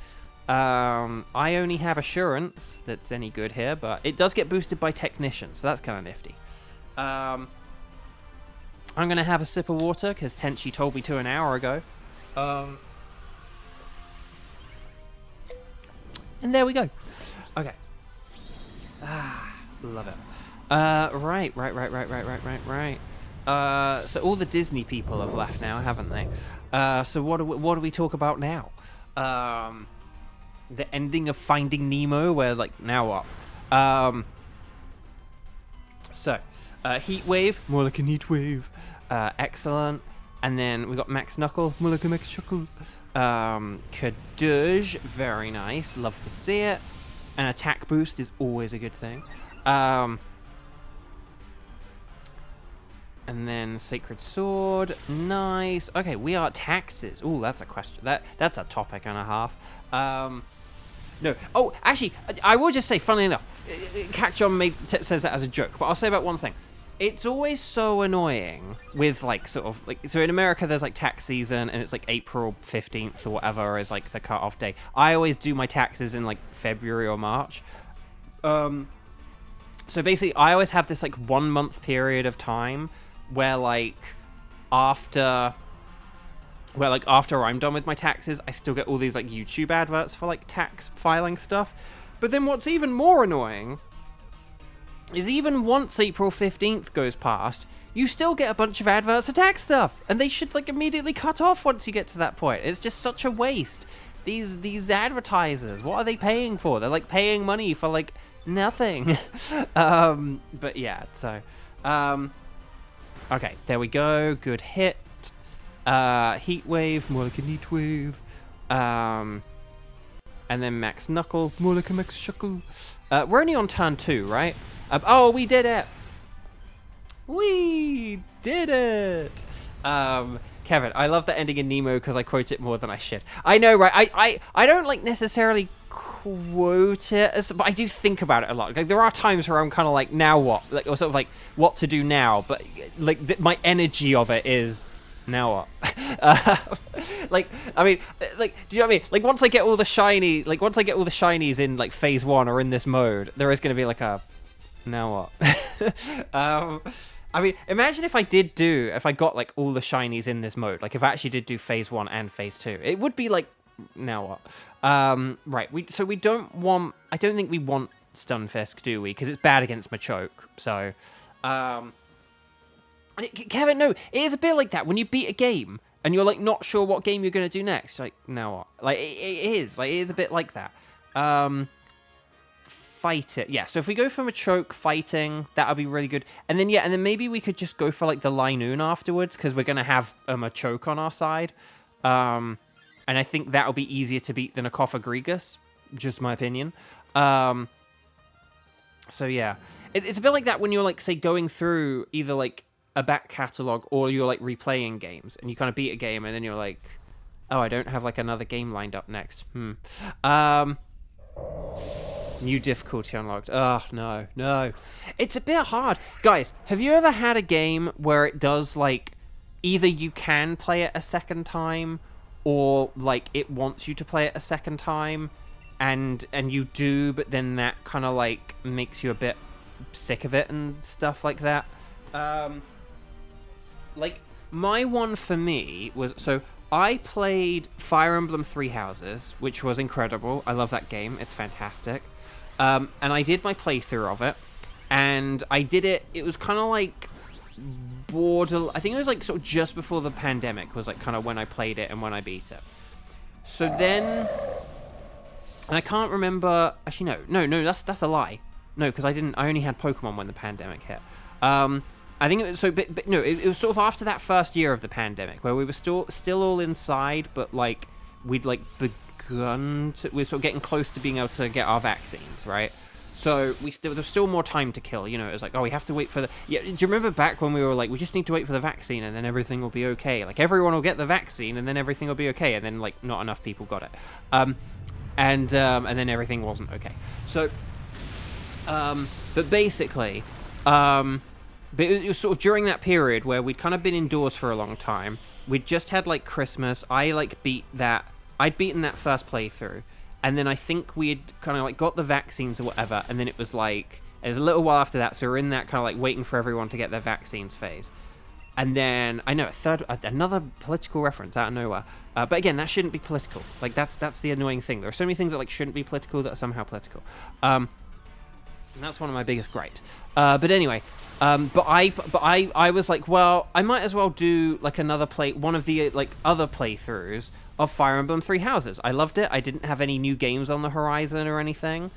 I only have Assurance that's any good here, but it does get boosted by Technician, so that's kind of nifty. I'm going to have a sip of water, because Tenchi told me to an hour ago. And there we go. Okay. Love it. Right. So all the Disney people have left now, haven't they? So what do we talk about now? The ending of Finding Nemo, where, like, now what? So, Heat Wave, more like a neat wave. Excellent. And then we got Max Knuckle, more like a Max Chuckle. Kadoosh, very nice. Love to see it. An attack boost is always a good thing. And then Sacred Sword, nice. Okay, we are taxes. Ooh, that's a question. That's a topic and a half. No. Oh, actually, I will just say, funnily enough, Cat John says that as a joke, but I'll say about one thing. It's always so annoying with, like, sort of, like, so in America there's, like, tax season, and it's, like, April 15th or whatever is, like, the cut-off day. I always do my taxes in, like, February or March. So basically, I always have this, like, 1 month period of time where, like, after I'm done with my taxes, I still get all these, like, YouTube adverts for, like, tax filing stuff. But then what's even more annoying is even once April 15th goes past, you still get a bunch of adverts for tax stuff. And they should, like, immediately cut off once you get to that point. It's just such a waste. These advertisers, what are they paying for? They're, like, paying money for, like, nothing. But yeah, so... okay, there we go. Good hit. Heat Wave, more like a neat wave. And then Max Knuckle, more like a Max Shuckle. We're only on turn 2, right? Oh, we did it! We did it! Kevin, I love the ending in Nemo because I quote it more than I should. I know, right? I don't, like, necessarily quote it, but I do think about it a lot. Like, there are times where I'm kind of like, now what? Like, or sort of like, what to do now? But, like, my energy of it is... now what? Like, I mean, like, do you know what I mean? Like, once I get all the shinies in, like, phase 1 or in this mode, there is going to be, like, a, now what? I mean, imagine if I got, like, all the shinies in this mode. Like, if I actually did do phase 1 and phase 2. It would be, like, now what? Right, I don't think we want Stunfisk, do we? Because it's bad against Machoke, so, Kevin, no, it is a bit like that when you beat a game and you're, like, not sure what game you're going to do next. Like, now what? Like, it is a bit like that. Fight it. Yeah, so if we go for Machoke fighting, that would be really good. And then, yeah, and then maybe we could just go for, like, the Linoon afterwards because we're going to have a Machoke on our side. And I think that'll be easier to beat than a Cophagrigus, just my opinion. So, yeah. It's a bit like that when you're, like, say, going through either, like, a back catalog or you're, like, replaying games and you kind of beat a game and then you're like, oh, I don't have, like, another game lined up next. New difficulty unlocked. Oh, no. It's a bit hard. Guys, have you ever had a game where it does, like, either you can play it a second time or, like, it wants you to play it a second time and you do, but then that kind of, like, makes you a bit sick of it and stuff like that? Like, my one for me was... So, I played Fire Emblem Three Houses, which was incredible. I love that game. It's fantastic. And I did my playthrough of it. And I did it... It was kind of like... I think it was, like, sort of just before the pandemic was, like, kind of when I played it and when I beat it. So then... And I can't remember... Actually, no, that's a lie. No, because I only had Pokemon when the pandemic hit. I think it was so, but no, it was sort of after that first year of the pandemic where we were still all inside, but, like, we'd, like, we're sort of getting close to being able to get our vaccines, right? So there's still more time to kill, you know. It was like, oh, we have to wait for the... Yeah, do you remember back when we were like, we just need to wait for the vaccine and then everything will be okay? Like, everyone will get the vaccine and then everything will be okay, and then, like, not enough people got it. And then everything wasn't okay. So, but basically, but it was sort of during that period where we'd kind of been indoors for a long time. We'd just had, like, Christmas. I'd beaten that first playthrough. And then I think we'd kind of, like, got the vaccines or whatever. And then it was, like, it was a little while after that. So we're in that kind of, like, waiting for everyone to get their vaccines phase. And then I know another political reference out of nowhere. But again, that shouldn't be political. Like that's the annoying thing. There are so many things that like shouldn't be political that are somehow political. And that's one of my biggest gripes. But anyway, but I was like, well, I might as well do like one of the like other playthroughs of Fire Emblem Three Houses. I loved it. I didn't have any new games on the horizon or anything.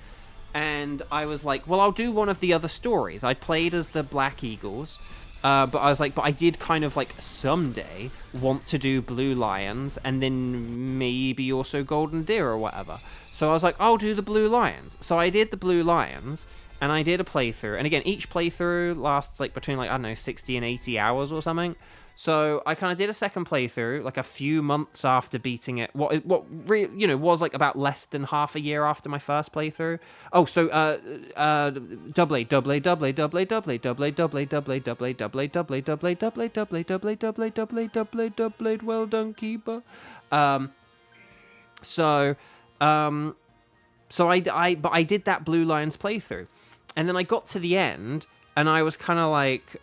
And I was like, well, I'll do one of the other stories. I played as the Black Eagles. But I was like, but I did kind of like someday want to do Blue Lions and then maybe also Golden Deer or whatever. So I was like, I'll do the Blue Lions. So I did the Blue Lions and I did a playthrough. And again, each playthrough lasts like between like, I don't know, 60 and 80 hours or something. So I kind of did a second playthrough like a few months after beating it. What was like about less than half a year after my first playthrough. Oh, so double well done, keeper. So I did that Blue Lions playthrough, and then I got to the end, and I was kind of like,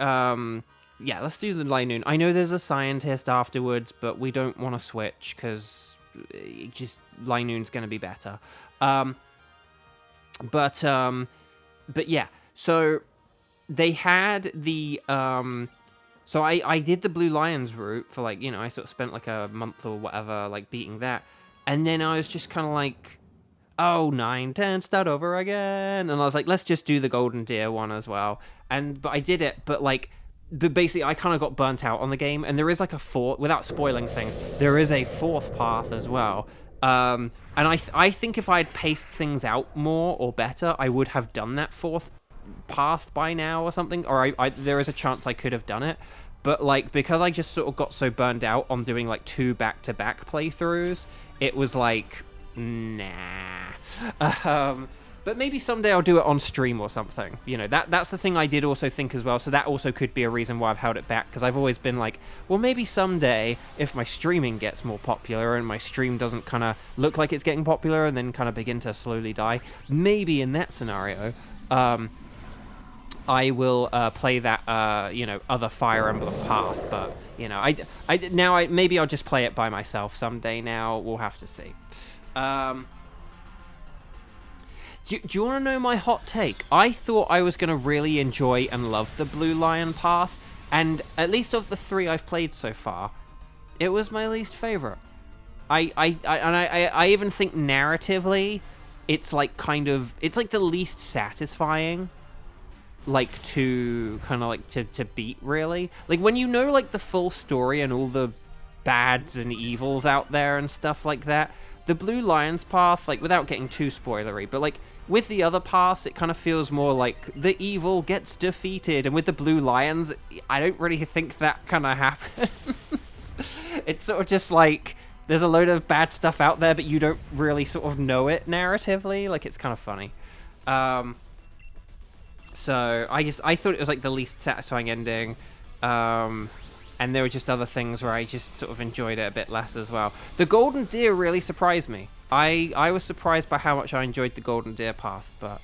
yeah, let's do the Linoon. I know there's a scientist afterwards, but we don't want to switch because just Linoon's going to be better. But yeah, so they had the so I did the Blue Lions route for like, I sort of spent like a month or whatever like beating that, and then I was just kind of like, oh, 9, 10, start over again, and I was like, let's just do the Golden Deer one as well. But I did it, but basically I kind of got burnt out on the game, and there is like a fourth, without spoiling things, there is a fourth path as well. And I think if I'd paced things out more or better, I would have done that fourth path by now or something, or there is a chance I could have done it. But like, because I just sort of got so burned out on doing like 2 back-to-back playthroughs, it was like, nah. But maybe someday I'll do it on stream or something. That's the thing I did also think as well. So that also could be a reason why I've held it back, because I've always been like, well, maybe someday if my streaming gets more popular and my stream doesn't kind of look like it's getting popular and then kind of begin to slowly die, maybe in that scenario, I will play that, other Fire Emblem path. But, maybe I'll just play it by myself someday now. We'll have to see. Do you want to know my hot take? I thought I was going to really enjoy and love the Blue Lion path, and at least of the 3 I've played so far, it was my least favorite. I even think narratively, it's like it's like the least satisfying, like to kind of like to beat, really. Like when you know like the full story and all the bads and evils out there and stuff like that, the Blue Lions path, like without getting too spoilery, but like with the other paths, it kind of feels more like the evil gets defeated, and with the Blue Lions, I don't really think that kind of happens. It's sort of just like there's a load of bad stuff out there, but you don't really sort of know it narratively. Like, it's kind of funny. So I thought it was like the least satisfying ending. And there were just other things where I just sort of enjoyed it a bit less as well. The Golden Deer really surprised me. I was surprised by how much I enjoyed the Golden Deer path, but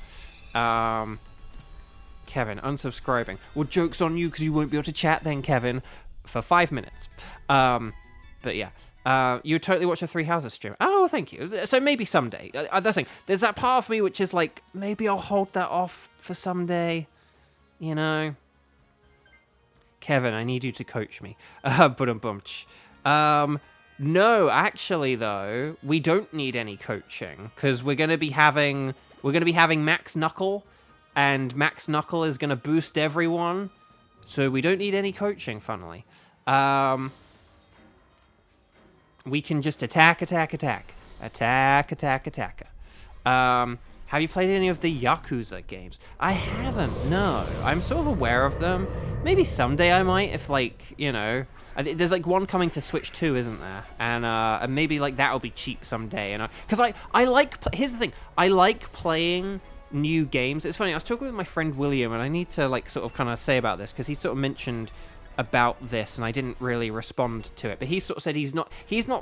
Kevin, unsubscribing. Well, joke's on you because you won't be able to chat then, Kevin, for 5 minutes. But yeah. You would totally watch a Three Houses stream. Oh, thank you. So maybe someday. That's the thing. There's that part of me which is like, maybe I'll hold that off for someday. You know? Kevin, I need you to coach me. No, actually, though, we don't need any coaching because we're going to be having Max Knuckle, and Max Knuckle is going to boost everyone. So we don't need any coaching, funnily. We can just attack. Have you played any of the Yakuza games? I haven't, no. I'm sort of aware of them. Maybe someday I might, if, like, you know... There's, like, one coming to Switch 2, isn't there? And maybe, like, that'll be cheap someday. Because I like... Here's the thing. I like playing new games. It's funny, I was talking with my friend William, and I need to, like, sort of kind of say about this, because he sort of mentioned about this, and I didn't really respond to it. But he sort of said he's not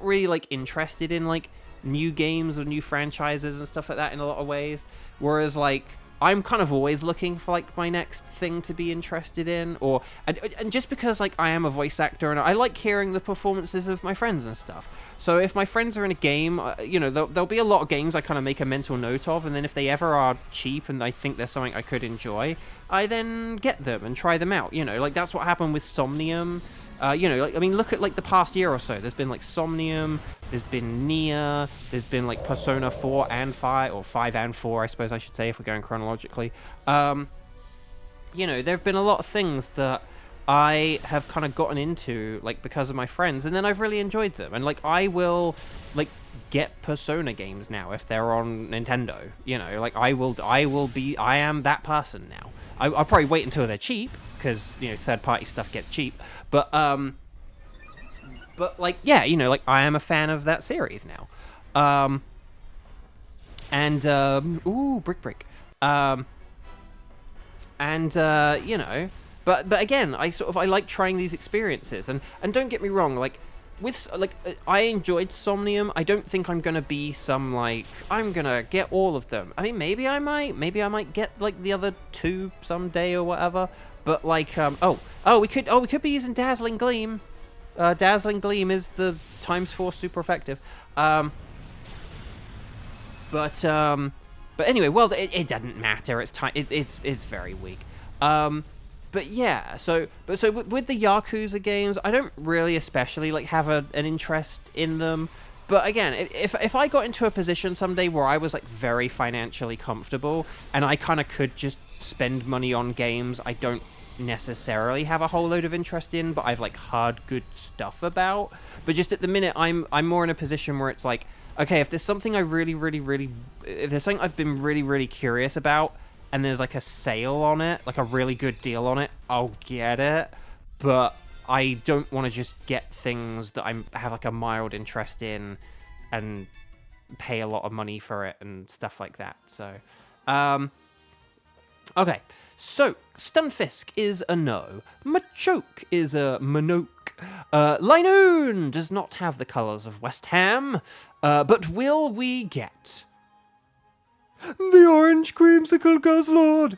really, like, interested in, like, new games or new franchises and stuff like that in a lot of ways. Whereas, like, I'm kind of always looking for like my next thing to be interested in, or and just because like I am a voice actor and I like hearing the performances of my friends and stuff. So if my friends are in a game, you know, there'll be a lot of games I kind of make a mental note of, and then if they ever are cheap and I think there's something I could enjoy, I then get them and try them out. You know, like that's what happened with Somnium. You know, like, I mean, look at like the past year or so. There's been like Somnium, there's been Nier, there's been like Persona 4 and 5, or 5 and 4, I suppose I should say, if we're going chronologically. You know, there have been a lot of things that I have kind of gotten into, like, because of my friends, and then I've really enjoyed them. And like, I will, like, get Persona games now if they're on Nintendo. You know, like, I am that person now. I'll probably wait until they're cheap, because, you know, third-party stuff gets cheap. But like, yeah, you know, like, I am a fan of that series now. Ooh, Brick. You know, but again, I like trying these experiences, and don't get me wrong, like, with, like, I enjoyed Somnium. I don't think I'm gonna be some, like, I'm gonna get all of them. I mean, maybe I might get, like, the other 2 someday or whatever, but, like, we could be using Dazzling Gleam. Dazzling Gleam is the ×4 super effective. But anyway, well, it doesn't matter. It's very weak. But yeah, so with the Yakuza games, I don't really especially like have an interest in them. But again, if I got into a position someday where I was like very financially comfortable and I kind of could just spend money on games I don't necessarily have a whole load of interest in, but I've like heard good stuff about. But just at the minute, I'm more in a position where it's like, okay, if there's something if there's something I've been really curious about, and there's like a sale on it, like a really good deal on it, I'll get it. But I don't want to just get things that I have like a mild interest in and pay a lot of money for it and stuff like that. So, okay. So, Stunfisk is a no. Machoke is a Manoke. Linoon does not have the colours of West Ham. But will we get the orange creamsicle Guzzlord?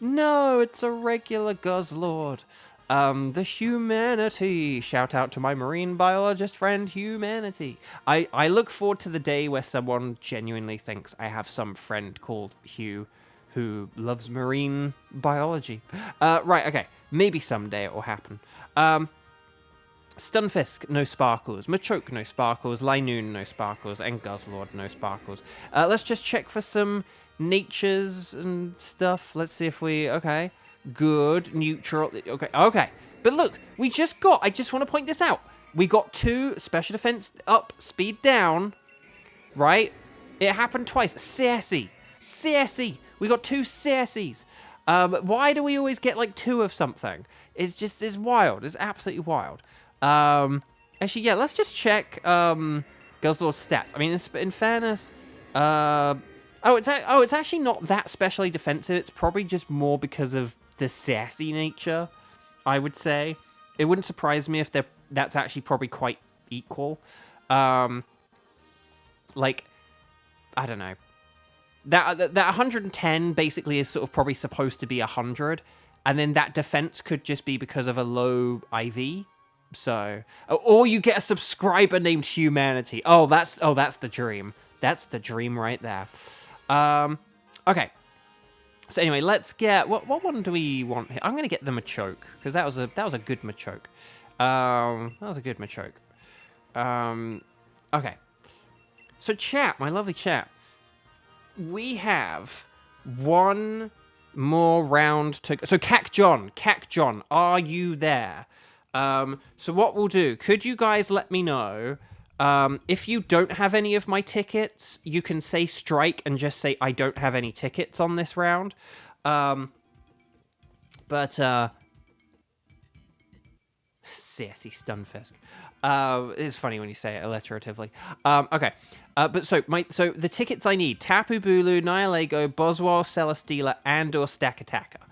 No, it's a regular Guzzlord. The Humanity. Shout out to my marine biologist friend, Humanity. I look forward to the day where someone genuinely thinks I have some friend called Hugh who loves marine biology. Right, okay. Maybe someday it will happen. Stunfisk, no sparkles. Machoke, no sparkles. Linoon, no sparkles. And Guzzlord, no sparkles. Let's just check for some natures and stuff. Let's see if we... Okay. Good. Neutral. Okay. But look, we just got... I just want to point this out. We got 2 special defense up, speed down. Right? It happened twice. Sassy. We got 2 sassies. Why do we always get, like, 2 of something? It's wild. It's absolutely wild. Actually, yeah, let's just check, Guzzlord's stats. I mean, in fairness, it's actually not that specially defensive. It's probably just more because of the sassy nature, I would say. It wouldn't surprise me if that's actually probably quite equal. Like, I don't know. That 110 basically is sort of probably supposed to be 100, and then that defense could just be because of a low IV. So, or you get a subscriber named Humanity. Oh, that's the dream. That's the dream right there. Okay. So anyway, let's get what one do we want here? I'm gonna get the Machoke because that was a good Machoke. Okay. So chat, my lovely chat. We have one more round to go. So Cac John, are you there? So what we'll do, could you guys let me know, if you don't have any of my tickets, you can say strike and just say, I don't have any tickets on this round. Sassy Stunfisk. It's funny when you say it alliteratively. Okay. So the tickets I need, Tapu Bulu, Nihilego, Boswell, Celesteela, and or Stakataka.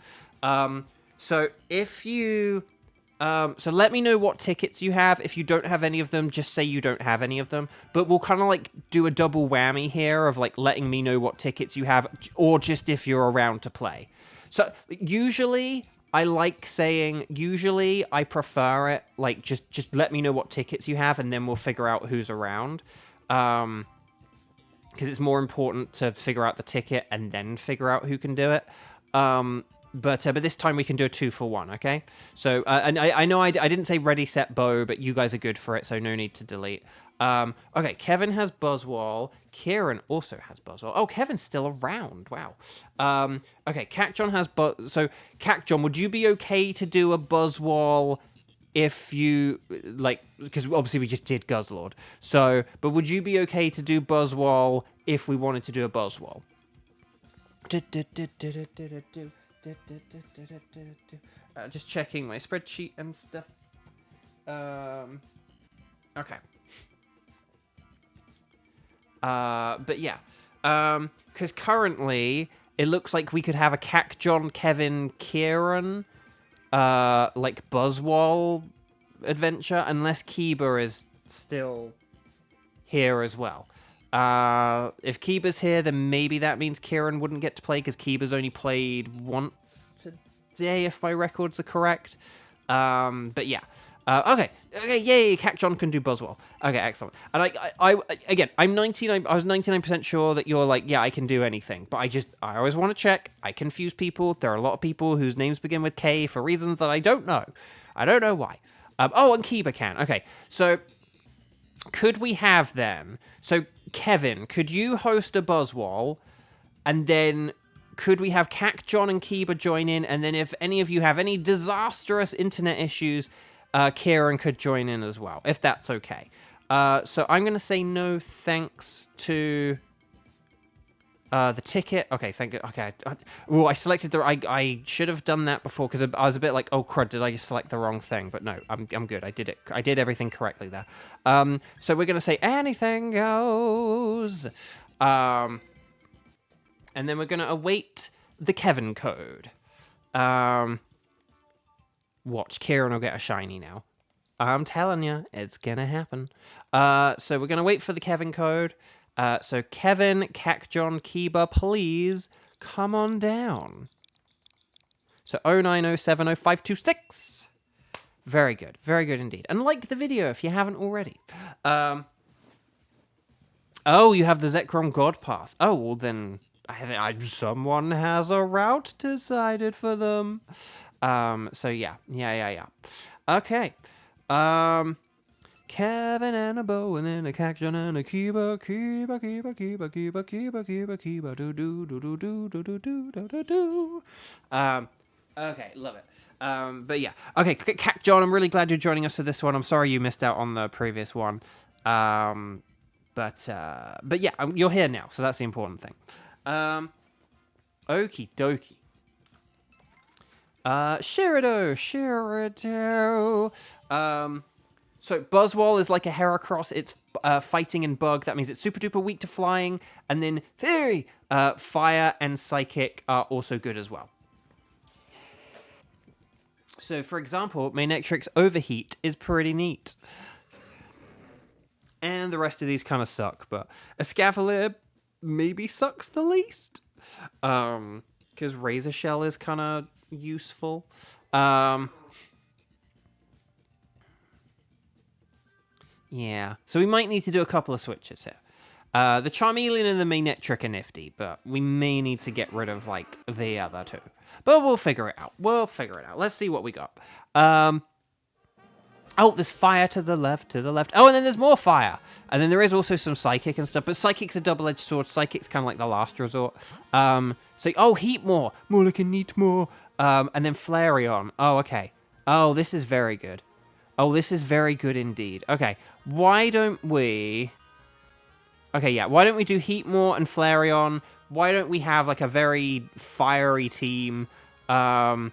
So if you So let me know what tickets you have. If you don't have any of them, just say you don't have any of them. But we'll kind of like do a double whammy here of like letting me know what tickets you have, or just if you're around to play. So usually I like saying, usually I prefer it like just let me know what tickets you have, and then we'll figure out who's around. Because it's more important to figure out the ticket and then figure out who can do it. But this time we can do a 2-for-1, okay? So, and I know I didn't say ready, set, bow, but you guys are good for it, so no need to delete. Okay, Kevin has Buzzwole. Kieran also has Buzzwole. Oh, Kevin's still around. Wow. Okay, CacJohn has So, CacJohn, would you be okay to do a Buzzwole if you, like, because obviously we just did Guzzlord. So, but would you be okay to do Buzzwole if we wanted to do a Buzzwole? Just checking my spreadsheet and stuff. Okay. But yeah. Because currently, it looks like we could have a CacJohn, Kevin, Kieran, like Buzzwole adventure, unless Kiba is still here as well. If Kiba's here, then maybe that means Kieran wouldn't get to play, because Kiba's only played once today, if my records are correct. But yeah. Okay, yay, CacJohn can do Buzzwole. Okay, excellent. And I again, I was 99% sure that you're like, yeah, I can do anything. But I always want to check. I confuse people. There are a lot of people whose names begin with K for reasons that I don't know. I don't know why. Oh, and Kiba can. Okay, so could we have them? So, Kevin, could you host a Buzzwole? And then could we have CacJohn and Kiba join in? And then if any of you have any disastrous internet issues, Kieran could join in as well, if that's okay. So I'm going to say no thanks to the ticket. Okay, thank you. Okay. Oh, I selected the... I should have done that before, because I was a bit like, oh, crud, did I just select the wrong thing? But no, I'm good. I did it. I did everything correctly there. So we're going to say anything goes. And then we're going to await the Kevin code. Watch, Kieran will get a shiny now. I'm telling you, it's going to happen. So we're going to wait for the Kevin code. So Kevin, CacJohn, Kiba, please come on down. So 090705226. Very good indeed. And like the video if you haven't already. Oh, you have the Zekrom God Path. Oh, well then, someone has a route decided for them. So yeah. Okay. Kevin and a bow, and then a CacJohn and a Kiba, do. Okay, love it. But yeah. Okay, CacJohn, I'm really glad you're joining us for this one. I'm sorry you missed out on the previous one. But yeah, you're here now, so that's the important thing. Okie dokie. Shirado. So Buzzwole is like a Heracross. It's fighting and bug. That means it's super duper weak to flying. And then Theory, fire and psychic are also good as well. So for example, Manectrix Overheat is pretty neat. And the rest of these kind of suck, but Escavalier maybe sucks the least. Because Razor Shell is kind of useful. Yeah, so we might need to do a couple of switches here. The Charmeleon and the Manectric are nifty, but we may need to get rid of, like, the other two. But we'll figure it out. Let's see what we got. Oh, there's fire to the left. Oh, and then there's more fire. And then there is also some psychic and stuff. But psychic's a double-edged sword. Psychic's kind of like the last resort. Oh, heat more. More like a neat more. And then Flareon. Oh, okay. Oh, this is very good. Oh, this is very good indeed. Okay, why don't we... Okay, yeah, why don't we do Heatmore and Flareon? Why don't we have, like, a very fiery team? Why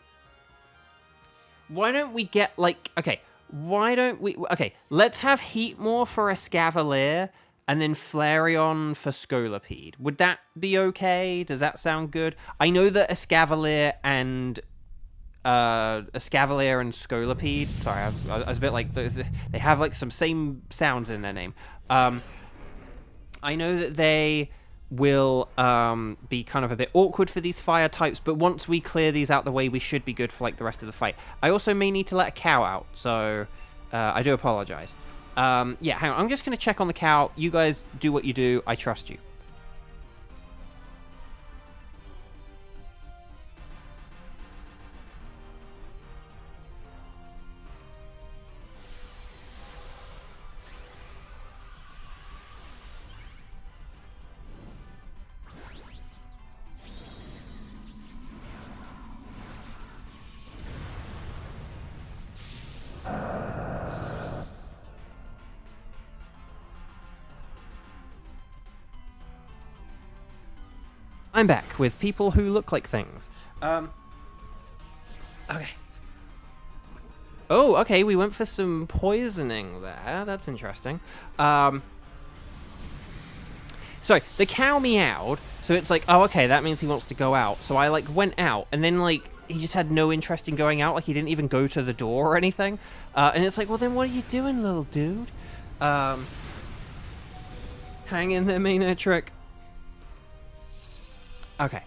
don't we get, like... Okay, why don't we... Okay, let's have Heatmore for Escavalier, and then Flareon for Scolipede. Would that be okay? Does that sound good? I know that Escavalier and Escavalier and Scolipede. Sorry, I was a bit like they have like some same sounds in their name. I know that they will be kind of a bit awkward for these fire types, but once we clear these out the way, we should be good for like the rest of the fight. I also may need to let a cow out, so I do apologize. Yeah, hang on. I'm just going to check on the cow. You guys do what you do. I trust you. I'm back with people who look like things. Okay. Oh, okay, we went for some poisoning there. That's interesting. Sorry, the cow meowed, so it's like, oh, okay, that means he wants to go out. So I, like, went out, and then, like, he just had no interest in going out. Like, he didn't even go to the door or anything. And it's like, well, then what are you doing, little dude? Hang in there, Maynard Trick. Okay.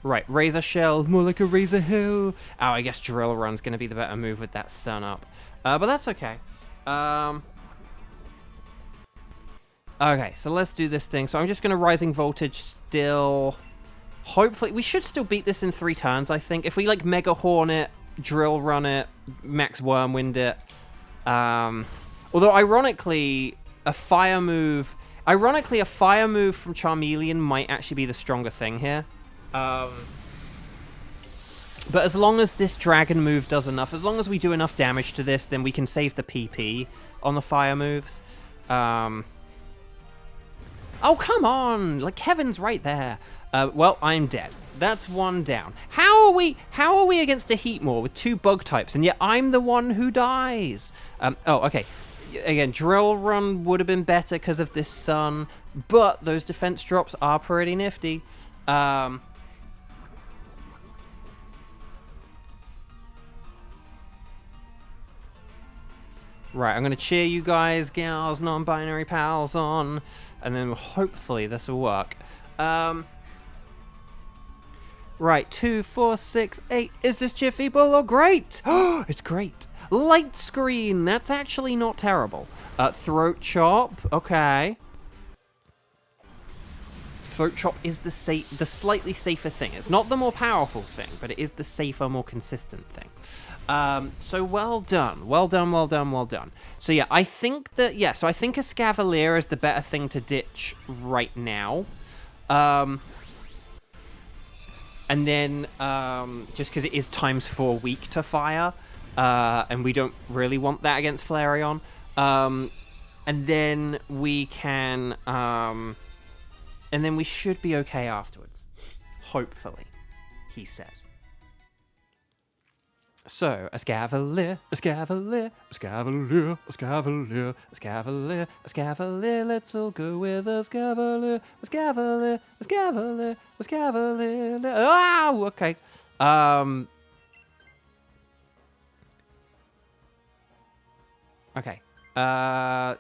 Right, Razor Shell, more like a Razor Hill. Oh, I guess Drill Run's going to be the better move with that sun up. But that's okay. Okay, so let's do this thing. So I'm just going to Rising Voltage still. Hopefully, we should still beat this in 3 turns, I think. If we, like, Mega Horn it, Drill Run it, Max Wormwind it. Although, ironically, a fire move from Charmeleon might actually be the stronger thing here. But as long as this dragon move does enough, as long as we do enough damage to this, then we can save the PP on the fire moves. Oh, come on! Like, Kevin's right there. Well, I'm dead. That's 1 down. How are we against a Heatmore with 2 bug types, and yet I'm the one who dies? Oh, okay. Again, Drill Run would have been better because of this sun, but those defense drops are pretty nifty. Right, I'm going to cheer you guys, gals, non-binary pals on, and then hopefully this will work. Right, 2, 4, 6, 8. Is this Jiffy Bull or great? Oh, it's great. Light Screen. That's actually not terrible. Throat Chop. Okay. Throat Chop is the slightly safer thing. It's not the more powerful thing, but it is the safer, more consistent thing. So well done. Well done, well done, well done. So yeah, I think that, yeah, so I think a Scavalier is the better thing to ditch right now. And then, just because it is ×4 weak to fire, and we don't really want that against Flareon. And then we can, and then we should be okay afterwards. Hopefully, he says. So, a Scavalier, a Scavalier, a Scavalier, a Scavalier, a Scavalier, a Scavalier, let's all go with a Scavalier, a Scavalier, a Scavalier, a Scavalier. Oh, okay. Okay. I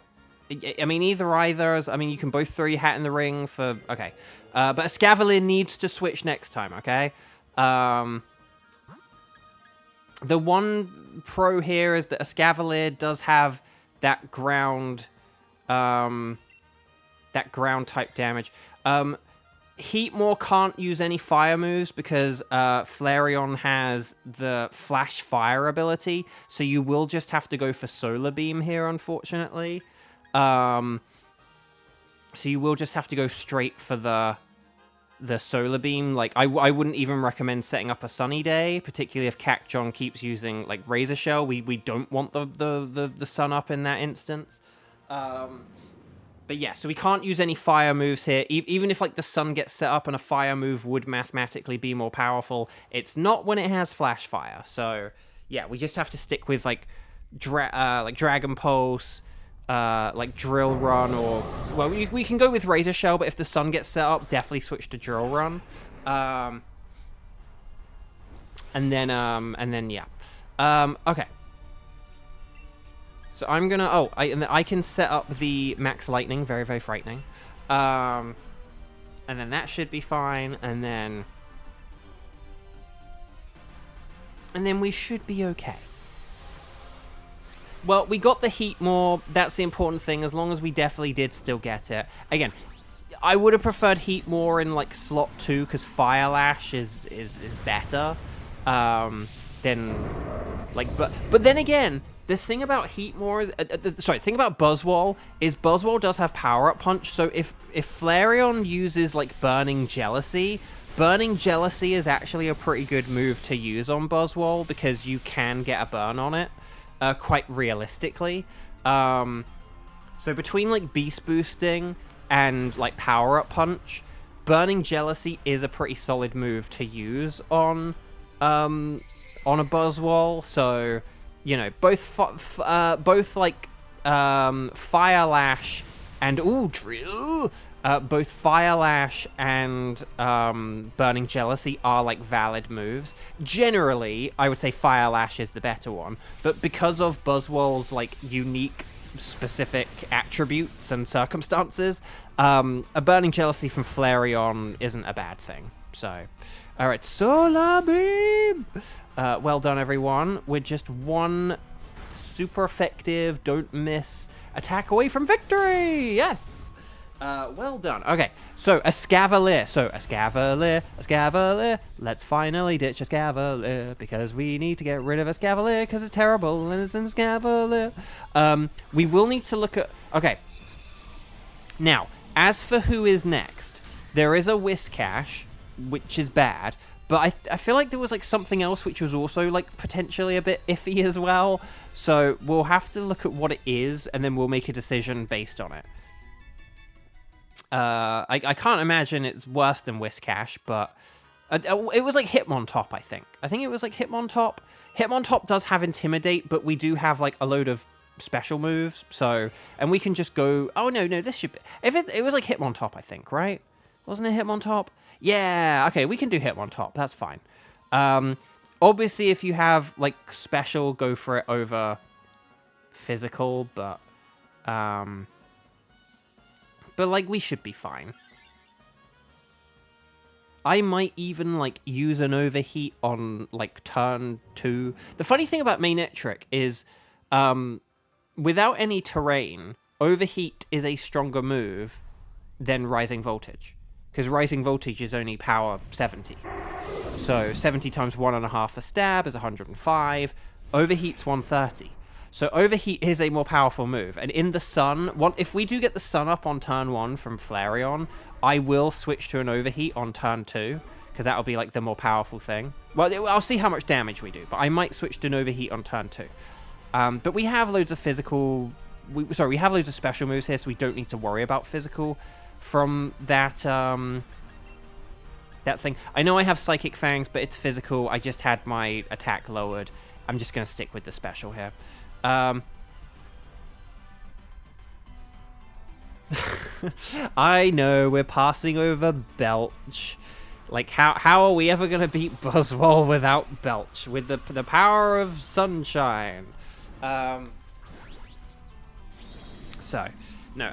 mean, either. I mean, you can both throw your hat in the ring for. Okay. But a Scavalier needs to switch next time, okay? The one pro here is that a Scavalier does have that ground type damage. Heatmore can't use any fire moves because Flareon has the Flash Fire ability, so you will just have to go for Solar Beam here, unfortunately. So you will just have to go straight for the Solar Beam. Like, I wouldn't even recommend setting up a Sunny Day, particularly if Cacjon keeps using, like, Razor Shell. We don't want the sun up in that instance. But yeah, so we can't use any fire moves here. Even if, like, the sun gets set up and a fire move would mathematically be more powerful, it's not when it has Flash Fire. So, yeah, we just have to stick with, like, Dragon Pulse, like Drill Run, or... Well, we can go with Razor Shell, but if the sun gets set up, definitely switch to Drill Run. And then yeah. Okay. So I'm gonna, I can set up the max lightning, very, very frightening. And then that should be fine, and then we should be okay. Well, we got the heat more, that's the important thing, as long as we definitely did still get it. Again, I would have preferred heat more in, like, slot 2, because Fire Lash is better, than, like, but then again, the thing about heat more is, the thing about Buzzwole is Buzzwole does have power-up punch, so if Flareon uses, like, Burning Jealousy is actually a pretty good move to use on Buzzwole, because you can get a burn on it, quite realistically. So between, like, Beast Boosting and, like, power-up punch, Burning Jealousy is a pretty solid move to use on a Buzzwole, so... You know, both like Fire Lash and both Fire Lash and Burning Jealousy are like valid moves. Generally, I would say Fire Lash is the better one, but because of Buzzwole's like unique specific attributes and circumstances, a Burning Jealousy from Flareon isn't a bad thing. So, all right, Solar Beam. Well done, everyone. We're just one super effective, don't miss attack away from victory. Yes. Well done. Okay, so a Escavalier. Let's finally ditch a Escavalier because we need to get rid of a Escavalier because it's terrible and it's an Escavalier. We will need to look at... Okay. Now, as for who is next, there is a Whiscash, which is bad, but I feel like there was like something else which was also like potentially a bit iffy as well. So we'll have to look at what it is and then we'll make a decision based on it. I can't imagine it's worse than Whiscash, but it was like Hitmontop, I think. I think it was like Hitmontop. Hitmontop does have Intimidate, but we do have like a load of special moves. So, and we can just go, oh no, this should be, if it was like Hitmontop, I think, right? Wasn't it Hitmontop? Yeah, okay, we can do Hitmontop. That's fine. Obviously, if you have, like, special, go for it over physical, but, like, we should be fine. I might even, like, use an Overheat on, like, turn 2. The funny thing about Manectric is, without any terrain, Overheat is a stronger move than Rising Voltage. Because Rising Voltage is only power 70. So 70 times 1.5 a stab is 105. Overheat's 130. So Overheat is a more powerful move. And in the sun, if we do get the sun up on turn 1 from Flareon, I will switch to an Overheat on turn 2. Because that'll be like the more powerful thing. Well, I'll see how much damage we do. But I might switch to an Overheat on turn 2. But we have loads of physical... we have loads of special moves here, so we don't need to worry about physical from that that thing. I know I have Psychic Fangs, but it's physical. I just had my attack lowered. I'm just going to stick with the special here. I know, we're passing over Belch. Like, how are we ever going to beat Buzzwole without Belch? With the power of sunshine. So... No,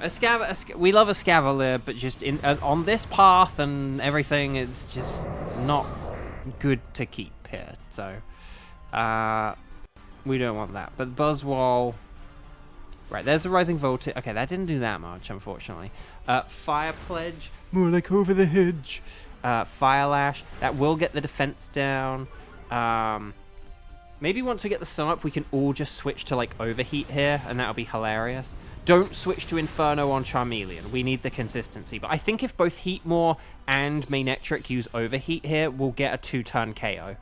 we love Escavalier, but just on this path and everything, it's just not good to keep here. So, we don't want that. But Buzzwole... Right, there's the Rising Voltage. Okay, that didn't do that much, unfortunately. Fire Pledge. More like over the hedge. Fire Lash. That will get the defense down. Maybe once we get the sun up, we can all just switch to, like, Overheat here, and that'll be hilarious. Don't switch to Inferno on Charmeleon. We need the consistency. But I think if both Heatmore and Manectric use Overheat here, we'll get a 2-turn KO.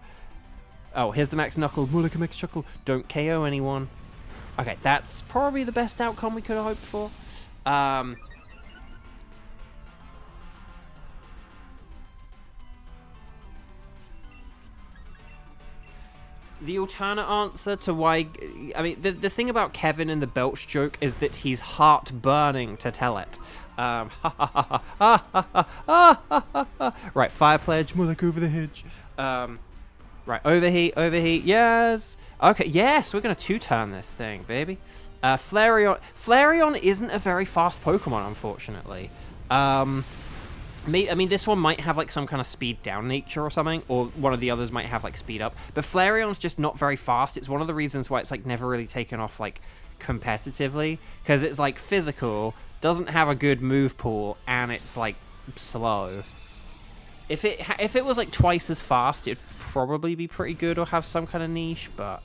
Oh, here's the Max Knuckle. More like a Max Chuckle. Don't KO anyone. Okay, that's probably the best outcome we could have hoped for. The alternate answer to why... I mean, the thing about Kevin and the Belch joke is that he's heart-burning to tell it. Right, Fire Pledge, more like over the hedge. Right, overheat, yes! Okay, yes, we're gonna two-turn this thing, baby. Flareon isn't a very fast Pokemon, unfortunately. I mean, this one might have, like, some kind of speed down nature or something, or one of the others might have, like, speed up. But Flareon's just not very fast. It's one of the reasons why it's, like, never really taken off, like, competitively. Because it's, like, physical, doesn't have a good move pool, and it's, like, slow. If it was, like, twice as fast, it'd probably be pretty good or have some kind of niche, but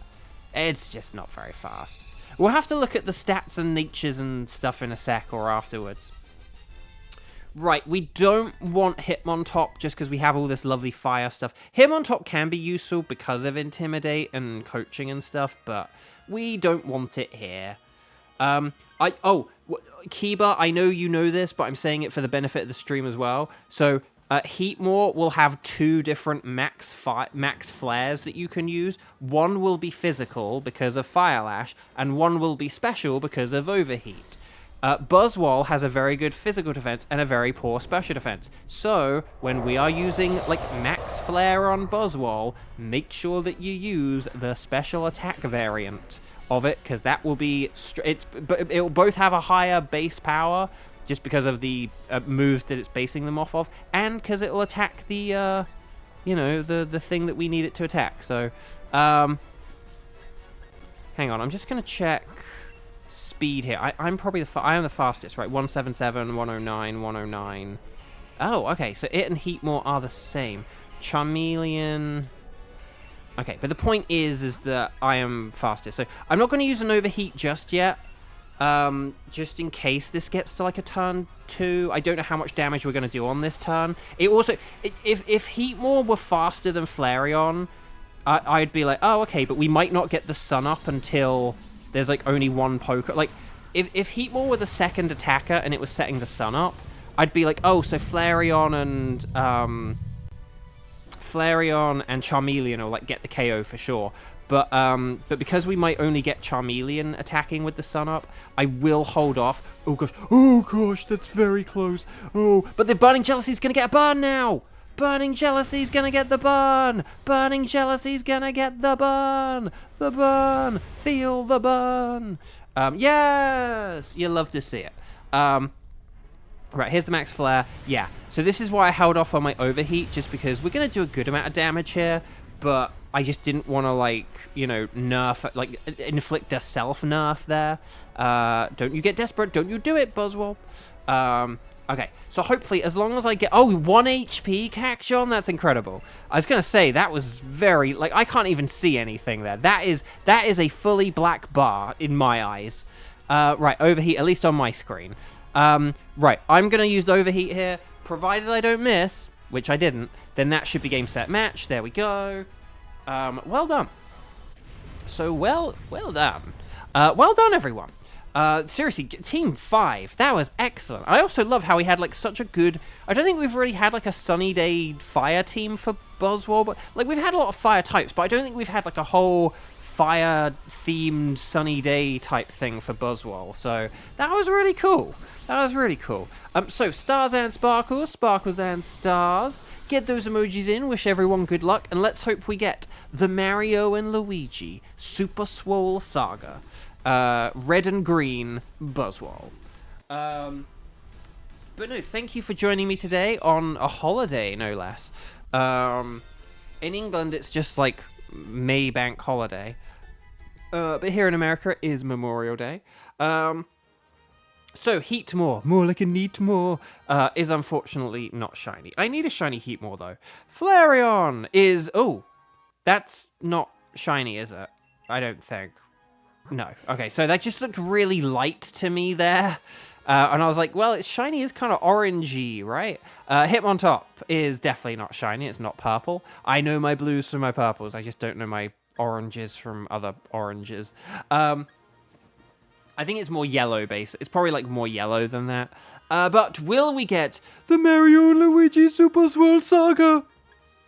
it's just not very fast. We'll have to look at the stats and natures and stuff in a sec or afterwards. Right, we don't want Hitmontop just because we have all this lovely fire stuff. Hitmontop can be useful because of Intimidate and coaching and stuff, but we don't want it here. Kiba, I know you know this, but I'm saying it for the benefit of the stream as well. So, Heatmore will have 2 different max flares that you can use. One will be physical because of Fire Lash, and one will be special because of Overheat. Buzzwole has a very good physical defense and a very poor special defense. So, when we are using, like, max flare on Buzzwole, make sure that you use the special attack variant of it, because that will be... it will both have a higher base power, just because of the moves that it's basing them off of, and because it will attack the, you know, the thing that we need it to attack. So, hang on, I'm just going to check speed here. I'm probably I am the fastest, right? 177, 109, 109. Oh, okay, so it and Heatmore are the same. Charmeleon... Okay, but the point is that I am fastest. So, I'm not going to use an Overheat just yet. Just in case this gets to like a turn 2. I don't know how much damage we're going to do on this turn. It also, if Heatmore were faster than Flareon, I'd be like, oh, okay, but we might not get the sun up until there's like only one Poke. Like, if Heatmore were the second attacker and it was setting the sun up, I'd be like, oh, so Flareon and Charmeleon will like get the KO for sure. But because we might only get Charmeleon attacking with the sun up, I will hold off. Oh gosh, that's very close. Oh, but the Burning Jealousy's gonna get a burn now! Burning Jealousy's gonna get the burn! Burning Jealousy's gonna get the burn! The burn! Feel the burn! Yes! You love to see it. Right, here's the max flare. Yeah, so this is why I held off on my Overheat, just because we're gonna do a good amount of damage here, but I just didn't want to, like, you know, nerf, like, inflict a self-nerf there. Don't you get desperate. Don't you do it, Buzzwole. Okay, so hopefully, as long as I get... Oh, 1 HP, Cacchon? That's incredible. I was going to say, that was very... Like, I can't even see anything there. That is a fully black bar in my eyes. Right, Overheat, at least on my screen. Right, I'm going to use the Overheat here. Provided I don't miss, which I didn't, then that should be game, set, match. There we go. Well done. So, well done. Well done, everyone. Seriously, Team 5, that was excellent. I also love how we had, like, such a good... I don't think we've really had, like, a Sunny Day Fire team for Buzzwole, but, like, we've had a lot of Fire types, but I don't think we've had, like, a whole Fire-themed Sunny Day type thing for Buzzwole, so that was really cool. That was really cool. So, stars and sparkles, sparkles and stars. Get those emojis in, wish everyone good luck, and let's hope we get the Mario and Luigi Super Swole Saga. Red and green Buzzwole. But no, thank you for joining me today on a holiday, no less. In England, it's just like May Bank holiday. But here in America, it is Memorial Day. So, Heatmore, more like a Neatmore, is unfortunately not shiny. I need a shiny Heatmore, though. Flareon is... Oh, that's not shiny, is it? I don't think. No. Okay, so that just looked really light to me there. And I was like, well, it's shiny is kind of orangey, right? Hitmontop is definitely not shiny. It's not purple. I know my blues from my purples. I just don't know my oranges from other oranges. I think it's more yellow base. It's probably like more yellow than that. But will we get the Mario and Luigi Super Swole Saga?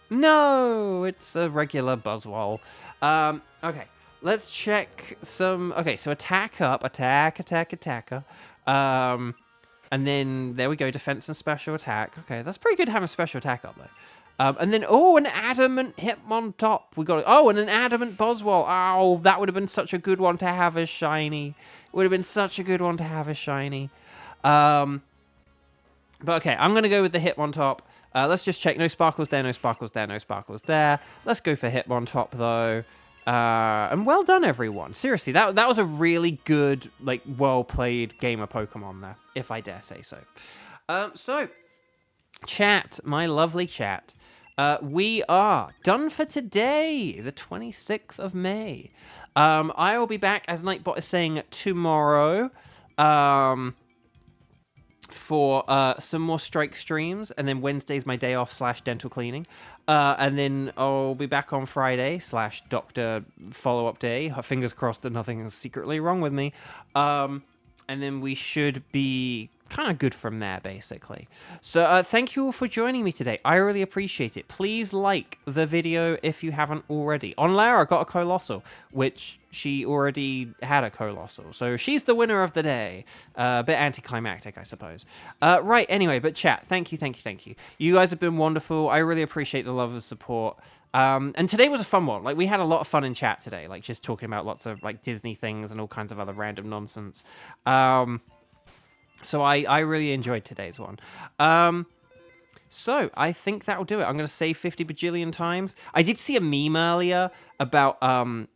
No, it's a regular Buzzwole. Okay, let's check some... Okay, so attack up, attacker. And And then, there we go, defense and special attack. Okay, that's pretty good having a special attack up, though. And then, oh, an adamant Hitmontop. We got, oh, and an adamant Boswell. Oh, that would have been such a good one to have as shiny. Would have been such a good one to have as shiny. But okay, I'm going to go with the Hitmontop. Let's just check. No sparkles there, no sparkles there, no sparkles there. Let's go for Hitmontop, though. And well done, everyone. Seriously, that was a really good, like, well-played game of Pokemon there, if I dare say so. So, chat, my lovely chat. We are done for today, the 26th of May. I will be back, as Nightbot is saying, tomorrow. For some more strike streams, and then Wednesday's my day off / dental cleaning, and then I'll be back on Friday / doctor follow-up day. Fingers crossed that nothing is secretly wrong with me, and then we should be kind of good from there, basically. So thank you all for joining me today. I really appreciate it. Please like the video if you haven't already. On Lara got a Colossal, which she already had a Colossal, so she's the winner of the day. A bit anticlimactic, I suppose. Right, anyway, but chat, thank you. You guys have been wonderful. I really appreciate the love and support. And today was a fun one. Like, we had a lot of fun in chat today, like just talking about lots of like Disney things and all kinds of other random nonsense. So I really enjoyed today's one. So I think that'll do it. I'm going to say 50 bajillion times. I did see a meme earlier about,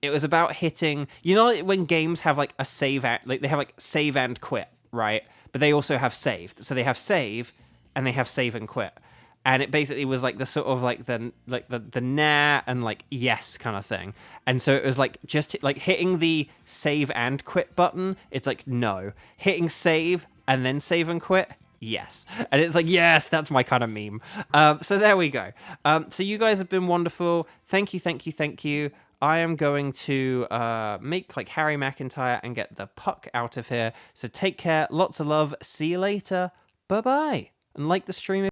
it was about hitting, you know, when games have like a save, like they have like save and quit, right? But they also have saved. So they have save and they have save and quit. And it basically was like the sort of like the nah and like yes kind of thing. And so it was like just like hitting the save and quit button. It's like no. Hitting save and then save and quit. Yes. And it's like, yes, that's my kind of meme. So there we go. So you guys have been wonderful. Thank you. I am going to make like Harry McIntyre and get the puck out of here. So take care. Lots of love. See you later. Bye-bye. And like the stream.